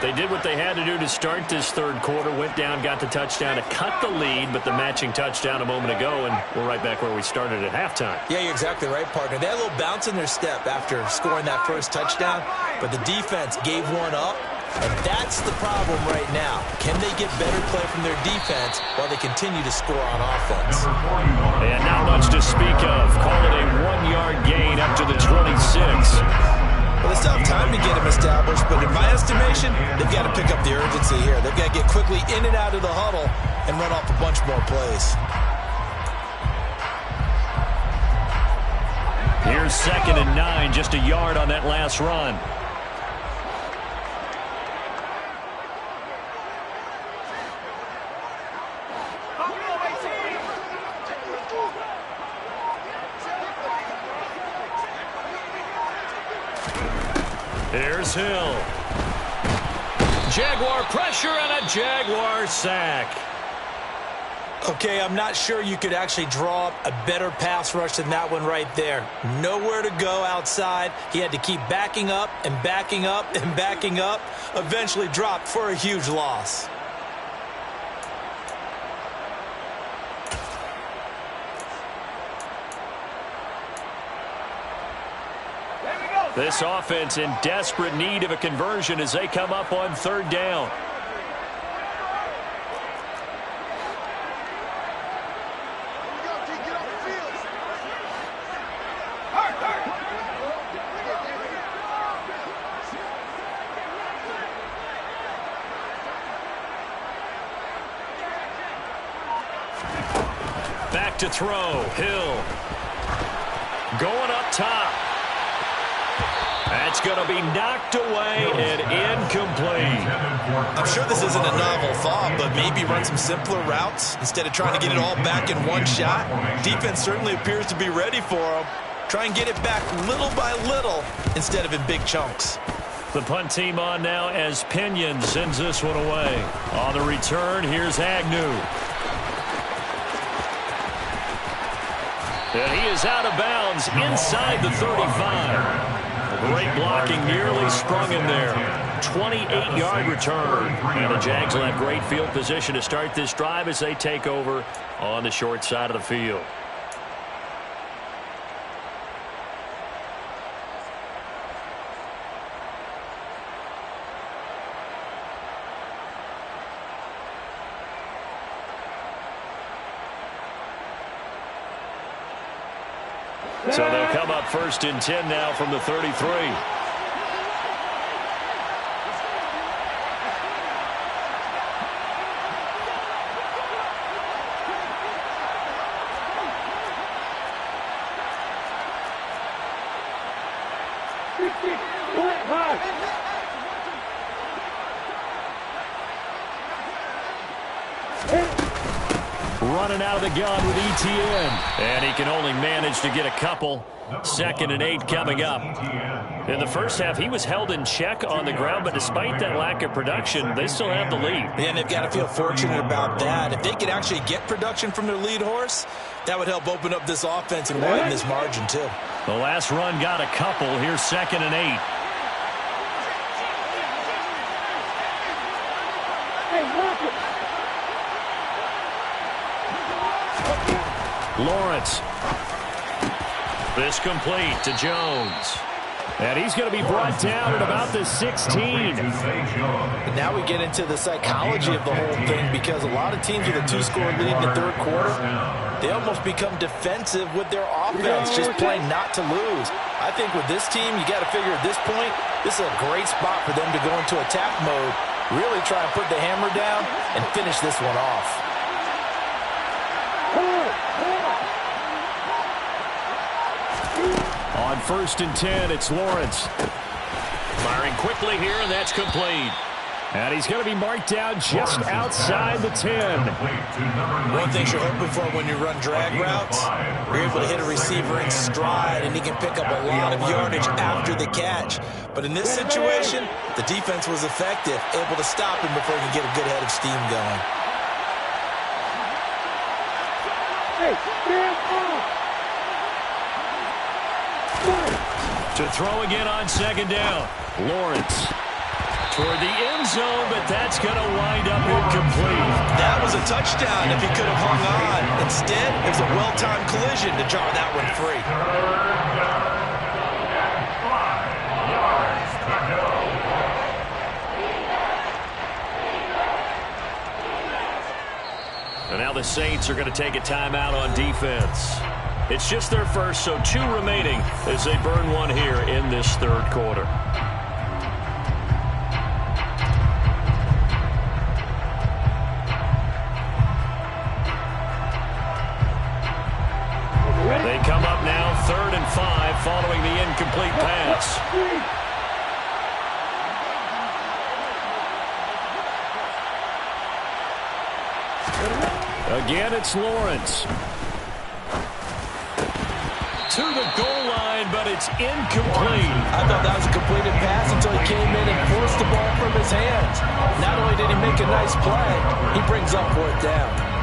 They did what they had to do to start this third quarter, went down, got the touchdown to cut the lead, but the matching touchdown a moment ago, and we're right back where we started at halftime. Yeah, you're exactly right, partner. They had a little bounce in their step after scoring that first touchdown, but the defense gave one up, and that's the problem right now. Can they get better play from their defense while they continue to score on offense? And not much to speak of. Call it a 1-yard gain up to the 26. Well, they still have time to get him established, but in my estimation, they've got to pick up the urgency here. They've got to get quickly in and out of the huddle and run off a bunch more plays. Here's 2nd and 9, just a yard on that last run. Here's Hill. Jaguar pressure and a Jaguar sack. Okay, I'm not sure you could actually draw up a better pass rush than that one right there. Nowhere to go outside. He had to keep backing up and backing up and backing up. Eventually dropped for a huge loss. This offense in desperate need of a conversion as they come up on 3rd down. Back to throw. Hill. Going up top. That's going to be knocked away and incomplete. I'm sure this isn't a novel thought, but maybe run some simpler routes instead of trying to get it all back in one shot. Defense certainly appears to be ready for him. Try and get it back little by little instead of in big chunks. The punt team on now as Pinion sends this one away. On the return, here's Agnew. And he is out of bounds inside the 35. Great blocking, nearly sprung him there. 28-yard return. And the Jags will have great field position to start this drive as they take over on the short side of the field. So they'll come up 1st and 10 now from the 33. Running out of the gun with ETN. And he can only manage to get a couple. 2nd and 8 coming up. In the first half, he was held in check on the ground, but despite that lack of production, they still have the lead. And they've got to feel fortunate about that. If they could actually get production from their lead horse, that would help open up this offense and widen this margin, too. The last run got a couple. Here's 2nd and 8. Lawrence. This complete to Jones. And he's going to be brought down at about the 16. And now we get into the psychology of the whole thing, because a lot of teams with a 2-score lead in the third quarter, they almost become defensive with their offense, just playing not to lose. I think with this team, you got to figure at this point, this is a great spot for them to go into attack mode, really try and put the hammer down and finish this one off. On 1st and 10, it's Lawrence. Firing quickly here, and that's complete. And he's going to be marked down just outside the 10. One thing you're hoping for when you run drag routes, you're able to hit a receiver in stride, and he can pick up a lot of yardage after the catch. But in this situation, the defense was effective, able to stop him before he could get a good head of steam going. To throw again on 2nd down. Lawrence. Toward the end zone, but that's going to wind up incomplete. That was a touchdown if he could have hung on. Instead, it was a well-timed collision to jar that one free. And now the Saints are going to take a timeout on defense. It's just their first, so 2 remaining as they burn one here in this 3rd quarter. They come up now 3rd and 5 following the incomplete pass. Again, it's Lawrence. To the goal line, but it's incomplete. I thought that was a completed pass until he came in and forced the ball from his hands. Not only did he make a nice play, he brings up 4th down.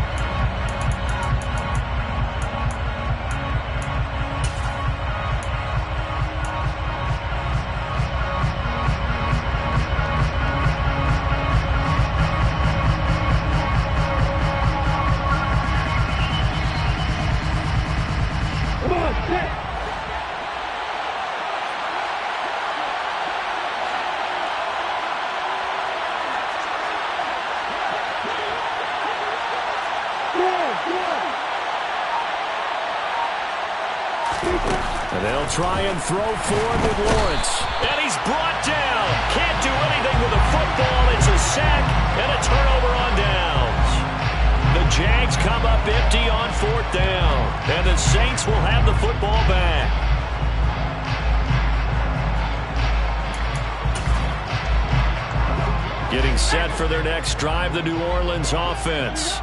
And they'll try and throw forward with Lawrence. And he's brought down. Can't do anything with a football. It's a sack and a turnover on downs. The Jags come up empty on 4th down. And the Saints will have the football back. Getting set for their next drive, the New Orleans offense.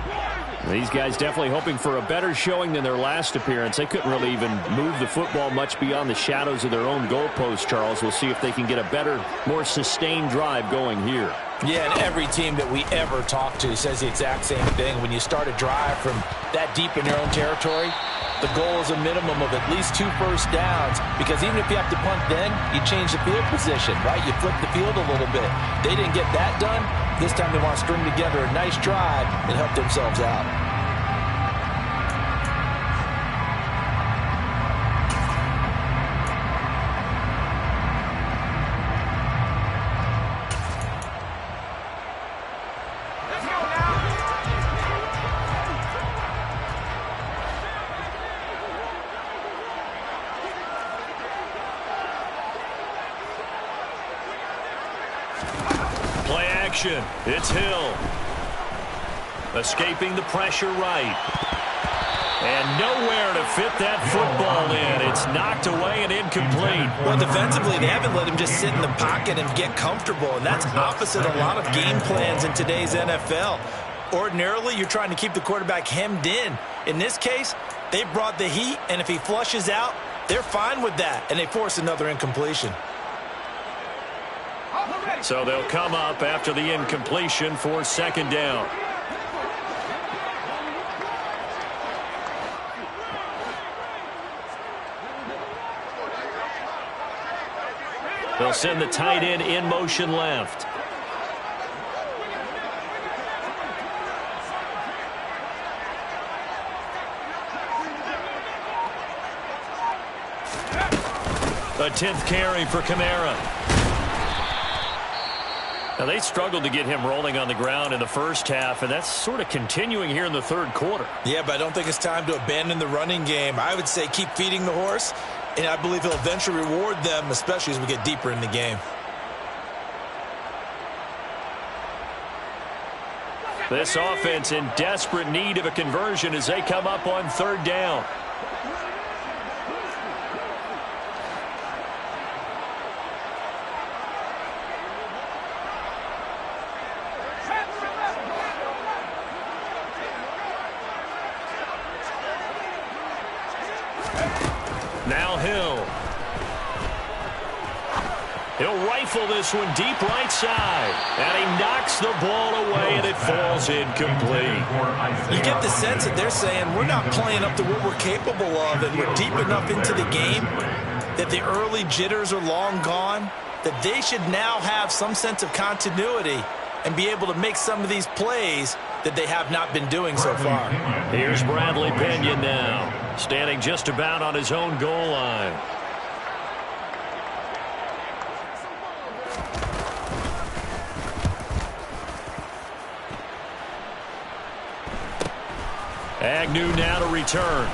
These guys definitely hoping for a better showing than their last appearance. They couldn't really even move the football much beyond the shadows of their own goalpost, Charles. We'll see if they can get a better, more sustained drive going here. Yeah, and every team that we ever talk to says the exact same thing. When you start a drive from that deep in your own territory, the goal is a minimum of at least 2 first downs, because even if you have to punt then, you change the field position, right? You flip the field a little bit. They didn't get that done. This time they want to string together a nice drive and help themselves out. Play action. It's Hill. Escaping the pressure right. And nowhere to fit that football in. It's knocked away and incomplete. Well, defensively, they haven't let him just sit in the pocket and get comfortable, and that's opposite a lot of game plans in today's NFL. Ordinarily, you're trying to keep the quarterback hemmed in. In this case, they brought the heat, and if he flushes out, they're fine with that, and they force another incompletion. So they'll come up after the incompletion for 2nd down. They'll send the tight end in motion left. A 10th carry for Kamara. Now, they struggled to get him rolling on the ground in the first half, and that's sort of continuing here in the 3rd quarter. Yeah, but I don't think it's time to abandon the running game. I would say keep feeding the horse, and I believe he'll eventually reward them, especially as we get deeper in the game. This offense in desperate need of a conversion as they come up on 3rd down. Now Hill. He'll rifle this one deep right side. And he knocks the ball away, and it falls incomplete. You get the sense that they're saying we're not playing up to what we're capable of, and we're deep enough into the game that the early jitters are long gone, that they should now have some sense of continuity and be able to make some of these plays that they have not been doing so far. Here's Bradley Pena now, standing just about on his own goal line. Agnew now to return.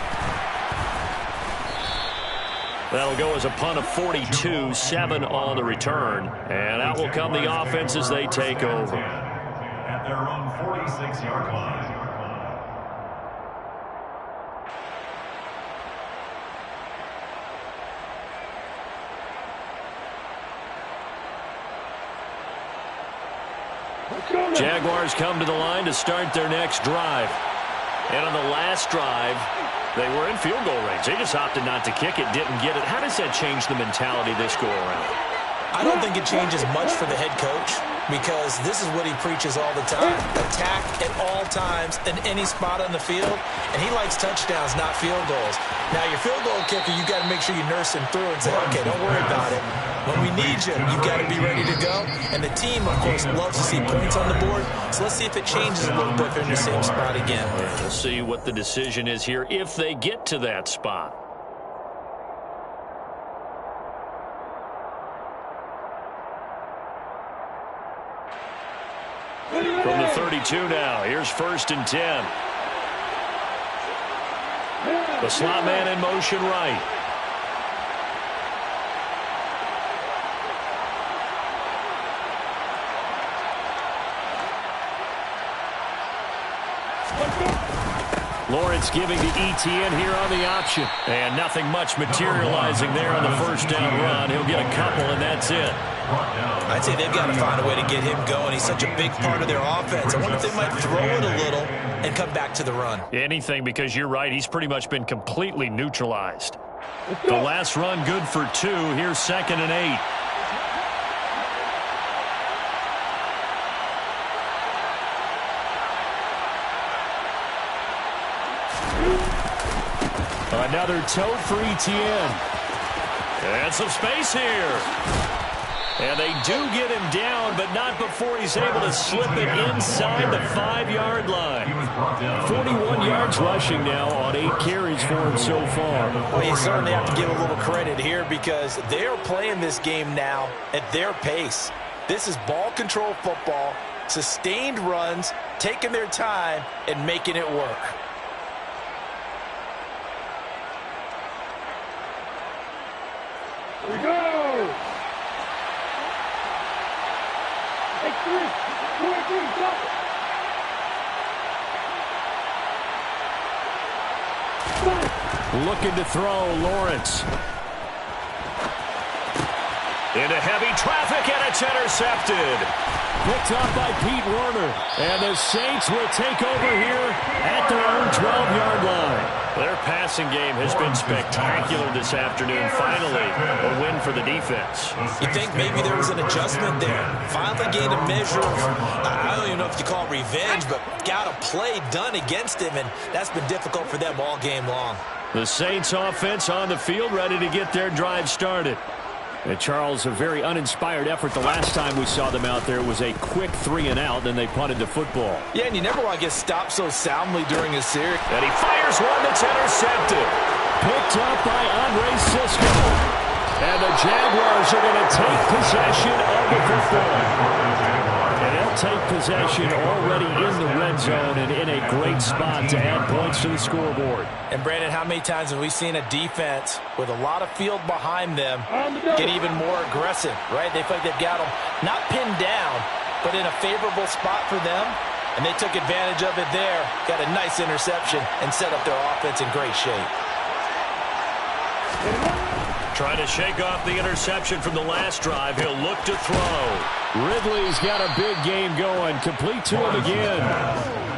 That'll go as a punt of 42, 7 on the return. And out will come the offense as they take over. At their own 46-yard line. Jaguars come to the line to start their next drive. And on the last drive, they were in field goal range. They just opted not to kick it, didn't get it. How does that change the mentality this go around? I don't think it changes much for the head coach, because this is what he preaches all the time. Attack at all times in any spot on the field, and he likes touchdowns, not field goals. Now, your field goal kicker, you got to make sure you nurse him through and say, okay, don't worry about it. When we need you, you've got to be ready to go. And the team, of course, loves to see points on the board. So let's see if it changes a little bit if they're in the same spot again. We'll see what the decision is here if they get to that spot. From the 32 now, here's 1st and 10. The slot man in motion right. Lawrence giving to Etienne here on the option. And nothing much materializing there on the first down run. He'll get a couple, and that's it. I'd say they've got to find a way to get him going. He's such a big part of their offense. I wonder if they might throw it a little and come back to the run. Anything, because you're right. He's pretty much been completely neutralized. The last run good for 2. Here's 2nd and 8. Another tote for Etienne. And some space here. And they do get him down, but not before he's able to slip it inside the 5-yard line. 41 yards rushing now on 8 carries for him so far. Well, you certainly have to give a little credit here, because they're playing this game now at their pace. This is ball control football, sustained runs, taking their time, and making it work. Here we go! Take 3, 2, 3, stop it! Looking to throw, Lawrence. Into heavy traffic, and it's intercepted. Picked up by Pete Werner. And the Saints will take over here at their own 12-yard line. Their passing game has been spectacular this afternoon. Finally, a win for the defense. You think maybe there was an adjustment there. Finally gained a measure of, I don't even know if you call it revenge, but got a play done against him, and that's been difficult for them all game long. The Saints offense on the field, ready to get their drive started. And Charles, a very uninspired effort the last time we saw them out there. It was a quick 3-and-out, then they punted the football. Yeah, and you never want to get stopped so soundly during a series. And he fires one that's intercepted. Picked up by Andre Cisco. And the Jaguars are going to take possession of the football. And they'll take possession already in the red zone and in a great spot to add points to the scoreboard. And, Brandon, how many times have we seen a defense with a lot of field behind them get even more aggressive, right? They feel like they've got them not pinned down, but in a favorable spot for them, and they took advantage of it there, got a nice interception, and set up their offense in great shape. Trying to shake off the interception from the last drive. He'll look to throw. Ridley's got a big game going. Complete to him again.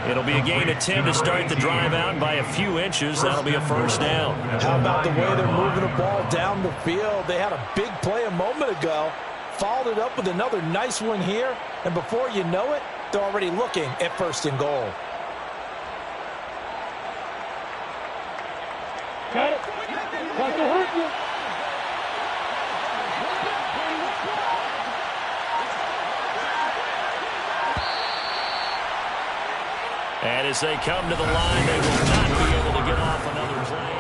It'll be a gain of 10 to start the drive out. By a few inches, that'll be a first down. How about the way they're moving the ball down the field? They had a big play a moment ago, followed it up with another nice one here, and before you know it, they're already looking at first and goal. Got it. Got to hurt you. And as they come to the line, they will not be able to get off another play.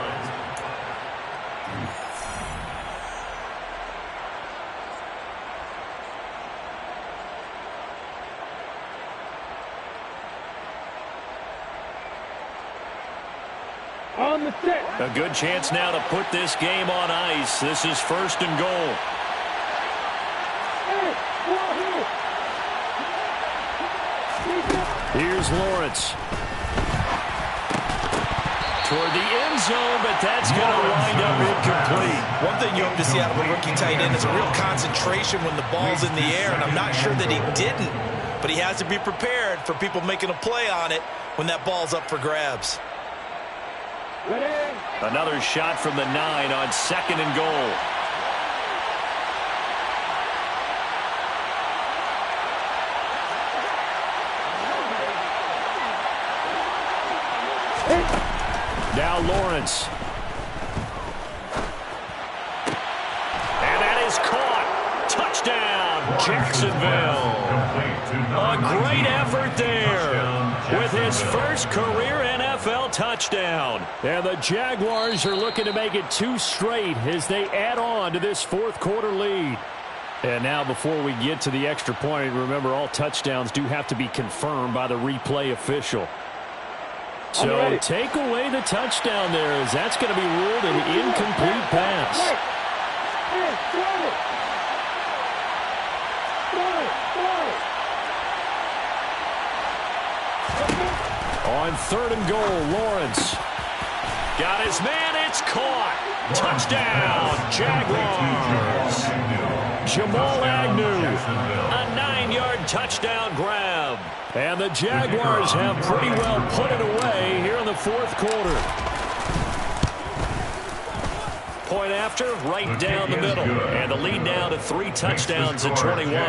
On the set. A good chance now to put this game on ice. This is first and goal. Hey, here. Here's Lawrence. Toward the end zone, but that's going to wind up incomplete. One thing you hope to see out of a rookie tight end is a real concentration when the ball's in the air, and I'm not sure that he didn't, but he has to be prepared for people making a play on it when that ball's up for grabs. Ready. Another shot from the 9 on second and goal. Now Lawrence. And that is caught. Touchdown, Jacksonville. A great effort there with his first career NFL touchdown. And the Jaguars are looking to make it 2 straight as they add on to this fourth quarter lead. And now before we get to the extra point, remember all touchdowns do have to be confirmed by the replay official. So take away the touchdown there, as that's going to be ruled an incomplete pass. Hey, throw it. On third and goal, Lawrence. Got his man, it's caught. Touchdown, Jaguars. Jamal Agnew, a 9-yard touchdown grab. And the Jaguars have pretty well put it away here in the fourth quarter. Point after, right down the middle. And the lead now to 3 touchdowns at 21.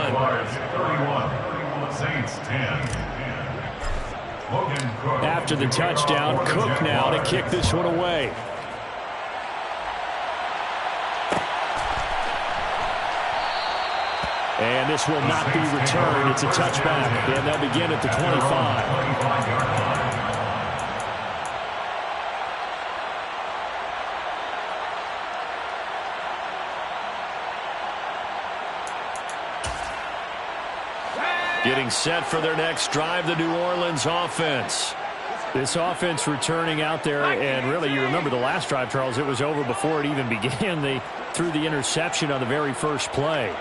After the touchdown, Cook now to kick this one away. And this will not be returned. It's a touchback. And they'll begin at the 25. Getting set for their next drive, the New Orleans offense. This offense returning out there, and really, you remember the last drive, Charles, it was over before it even began. They threw the interception on the very first play.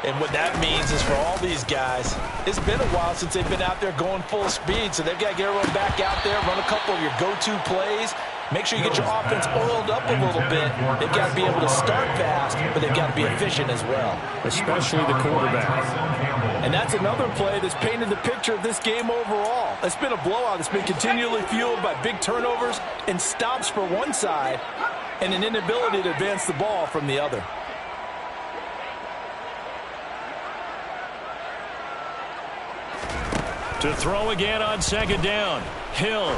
And what that means is for all these guys, it's been a while since they've been out there going full speed, so they've got to get everyone back out there, run a couple of your go-to plays, make sure you get your offense oiled up a little bit. They've got to be able to start fast, but they've got to be efficient as well. Especially the quarterback. And that's another play that's painted the picture of this game overall. It's been a blowout. It's been continually fueled by big turnovers and stops for one side and an inability to advance the ball from the other. To throw again on second down. Hill.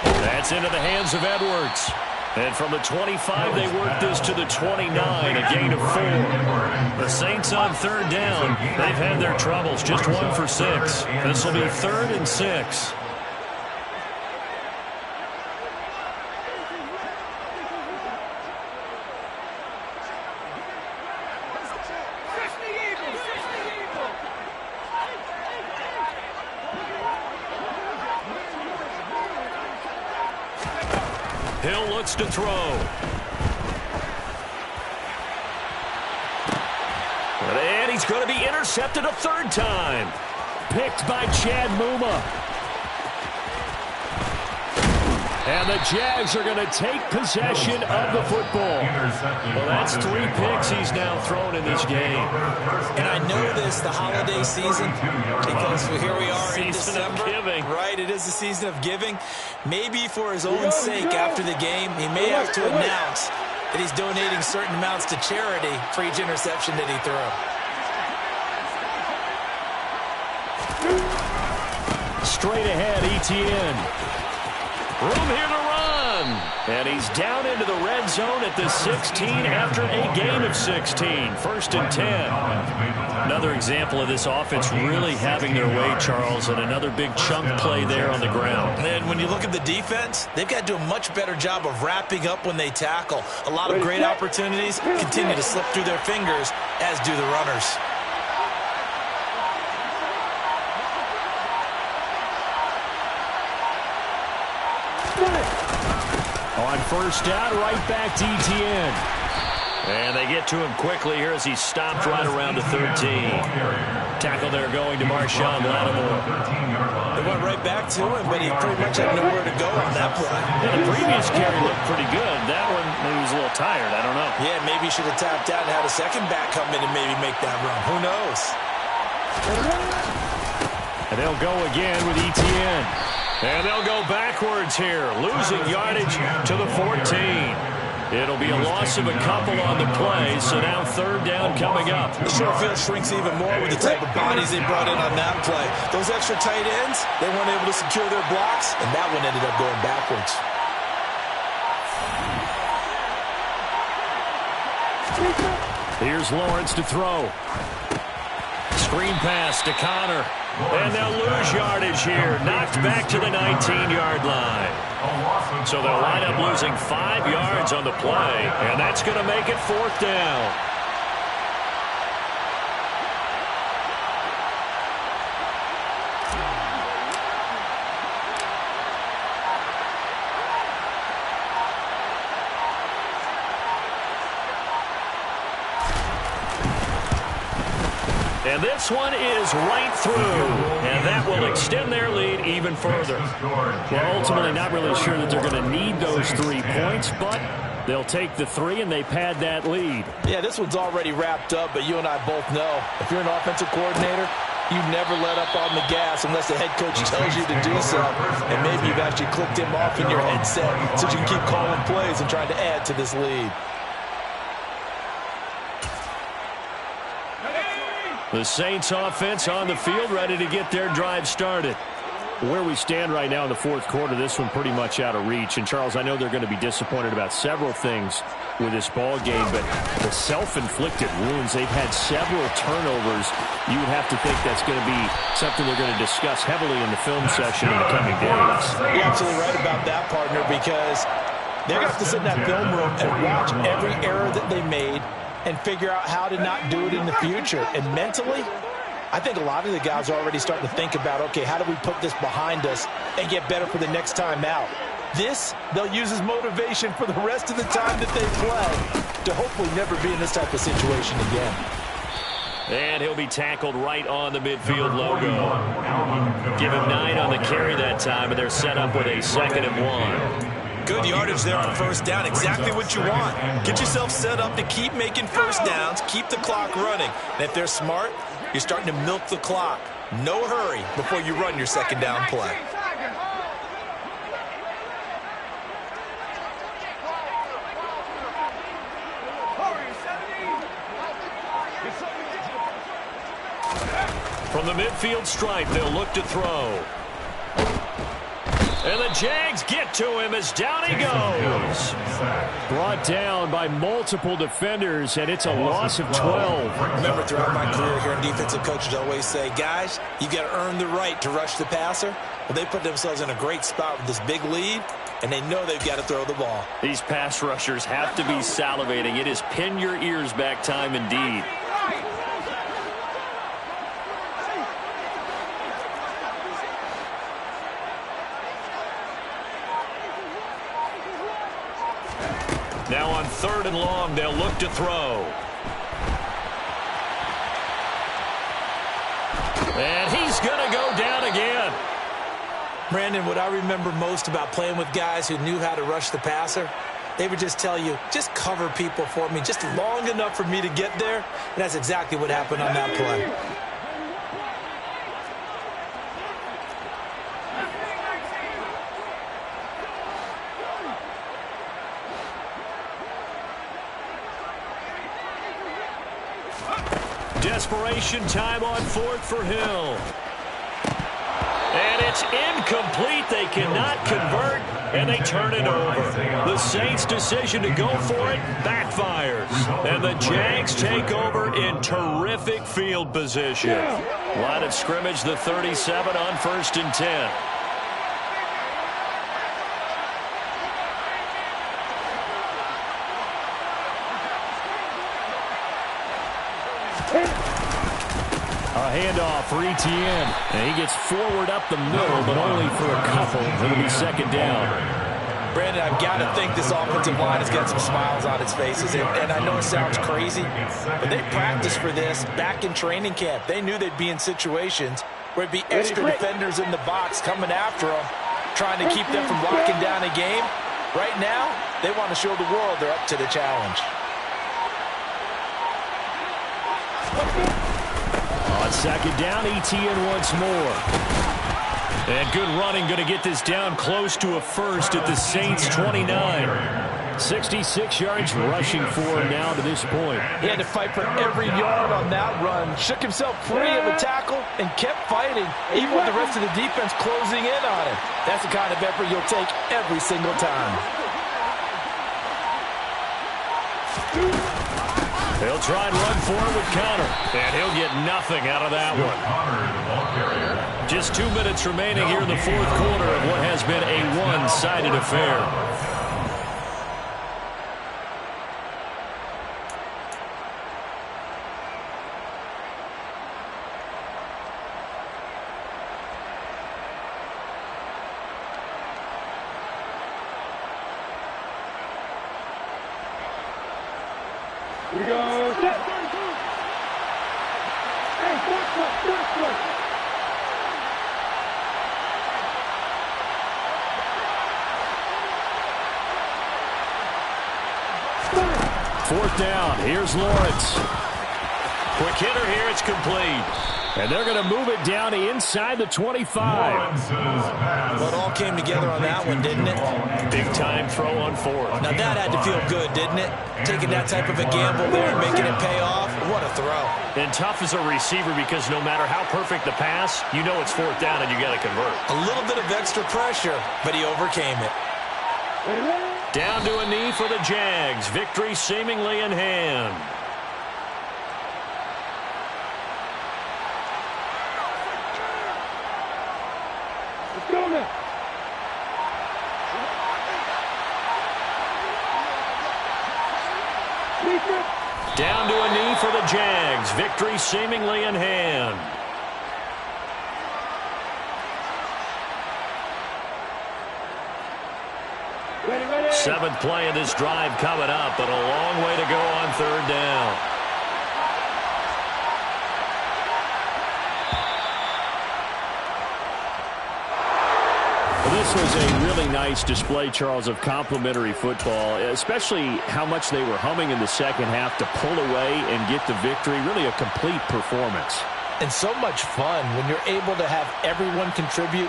That's into the hands of Edwards. And from the 25, they work this to the 29, a gain of 4. The Saints on third down. They've had their troubles, just 1 for 6. This will be 3rd and 6. Hill looks to throw. And he's going to be intercepted a 3rd time. Picked by Chad Muma. And the Jags are going to take possession of the football. Well, that's 3 picks he's now thrown in this game. And I know this, the holiday season, because here we are in Season of December. giving. Right, it is the season of giving. Maybe for his own sake after the game, he may have to announce that he's donating certain amounts to charity for each interception that he threw. Straight ahead, ETN. Room here to run. And he's down into the red zone at the 16 after a gain of 16. First and 10. Another example of this offense really having their way, Charles, and another big chunk play there on the ground. And when you look at the defense, they've got to do a much better job of wrapping up when they tackle. A lot of great opportunities continue to slip through their fingers, as do the runners. On first down, right back to ETN. And they get to him quickly here as he's stopped right around the 13. Tackle there going to Marshawn Lattimore. They went right back to him, but he pretty much had nowhere to go on that play. Yeah, the previous carry looked pretty good. That one, maybe he was a little tired. I don't know. Yeah, maybe he should have tapped out and had a second back come in and maybe make that run. Who knows? And they'll go again with ETN. And they'll go backwards here, losing yardage to the 14. It'll be a loss of a couple on the play, so now third down coming up. The short field shrinks even more with the type of bodies they brought in on that play. Those extra tight ends, they weren't able to secure their blocks, and that one ended up going backwards. Here's Lawrence to throw. Screen pass to Connor. And they'll lose yardage here. Knocked back to the 19-yard line. So they'll wind up losing 5 yards on the play. And that's going to make it fourth down. And this one is right through, and that will extend their lead even further. Well, ultimately not really sure that they're going to need those 3 points, but they'll take the 3 and they pad that lead. Yeah, this one's already wrapped up, but you and I both know if you're an offensive coordinator, you never let up on the gas unless the head coach tells you to do so. And maybe you've actually clicked him off in your headset so you can keep calling plays and trying to add to this lead. The Saints offense on the field, ready to get their drive started. Where we stand right now in the fourth quarter, this one pretty much out of reach. And, Charles, I know they're going to be disappointed about several things with this ball game, but the self-inflicted wounds, they've had several turnovers. You would have to think that's going to be something they're going to discuss heavily in the film session in the coming days. You're absolutely right about that, partner, because they're going to have to sit in that film room and watch every error that they made and figure out how to not do it in the future. And mentally, I think a lot of the guys are already starting to think about, okay, how do we put this behind us and get better for the next time out? This, they'll use as motivation for the rest of the time that they play to hopefully never be in this type of situation again. And he'll be tackled right on the midfield logo. Give him 9 on the carry that time, and they're set up with a 2nd and 1. Good yardage there on first down. Exactly what you want. Get yourself set up to keep making first downs, keep the clock running. And if they're smart, you're starting to milk the clock. No hurry before you run your second down play. From the midfield stripe, they'll look to throw. And the Jags get to him as down he goes. Brought down by multiple defenders, and it's a loss of 12. Remember, throughout my career, hearing defensive coaches always say, guys, you got to earn the right to rush the passer. Well, they put themselves in a great spot with this big lead, and they know they've got to throw the ball. These pass rushers have to be salivating. It is pin your ears back time indeed. Now on 3rd and long, they'll look to throw. And he's going to go down again. Brandon, what I remember most about playing with guys who knew how to rush the passer, they would just tell you, just cover people for me, just long enough for me to get there. And that's exactly what happened on that play. Desperation time on fourth for Hill. And it's incomplete. They cannot convert, and they turn it over. The Saints' decision to go for it backfires. And the Jags take over in terrific field position. Line of scrimmage, the 37 on 1st and 10. A handoff for Etienne. And he gets forward up the middle, but only for a couple. It'll be 2nd down. Brandon, I've got to think this offensive line has got some smiles on its faces. And I know it sounds crazy, but they practiced for this back in training camp. They knew they'd be in situations where it'd be extra defenders in the box coming after them, trying to keep them from locking down a game. Right now, they want to show the world they're up to the challenge. On 2nd down, Etienne once more. And good running, going to get this down close to a first at the Saints' 29. 66 yards rushing for him now to this point. He had to fight for every yard on that run. Shook himself free of a tackle and kept fighting, even with the rest of the defense closing in on him. That's the kind of effort you'll take every single time. He'll try and run forward with Connor, and he'll get nothing out of that one. Just 2 minutes remaining here in the 4th quarter of what has been a one-sided affair. Here we go. Set. Hey, fourth. 4th down. Here's Lawrence. Quick hitter here. It's complete. And they're going to move it down to inside the 25. Well, it all came together on that one, didn't it? Big-time throw on 4th. Now, that had to feel good, didn't it? Taking that type of a gamble there and making it pay off. What a throw. And tough as a receiver because no matter how perfect the pass, you know it's 4th down and you got to convert. A little bit of extra pressure, but he overcame it. Down to a knee for the Jags. Victory seemingly in hand. Let's go now. Down to a knee for the Jags. Victory seemingly in hand. Ready. 7th play of this drive coming up, but a long way to go on 3rd down. This was a really nice display, Charles, of complimentary football, especially how much they were humming in the second half to pull away and get the victory. Really a complete performance. And so much fun when you're able to have everyone contribute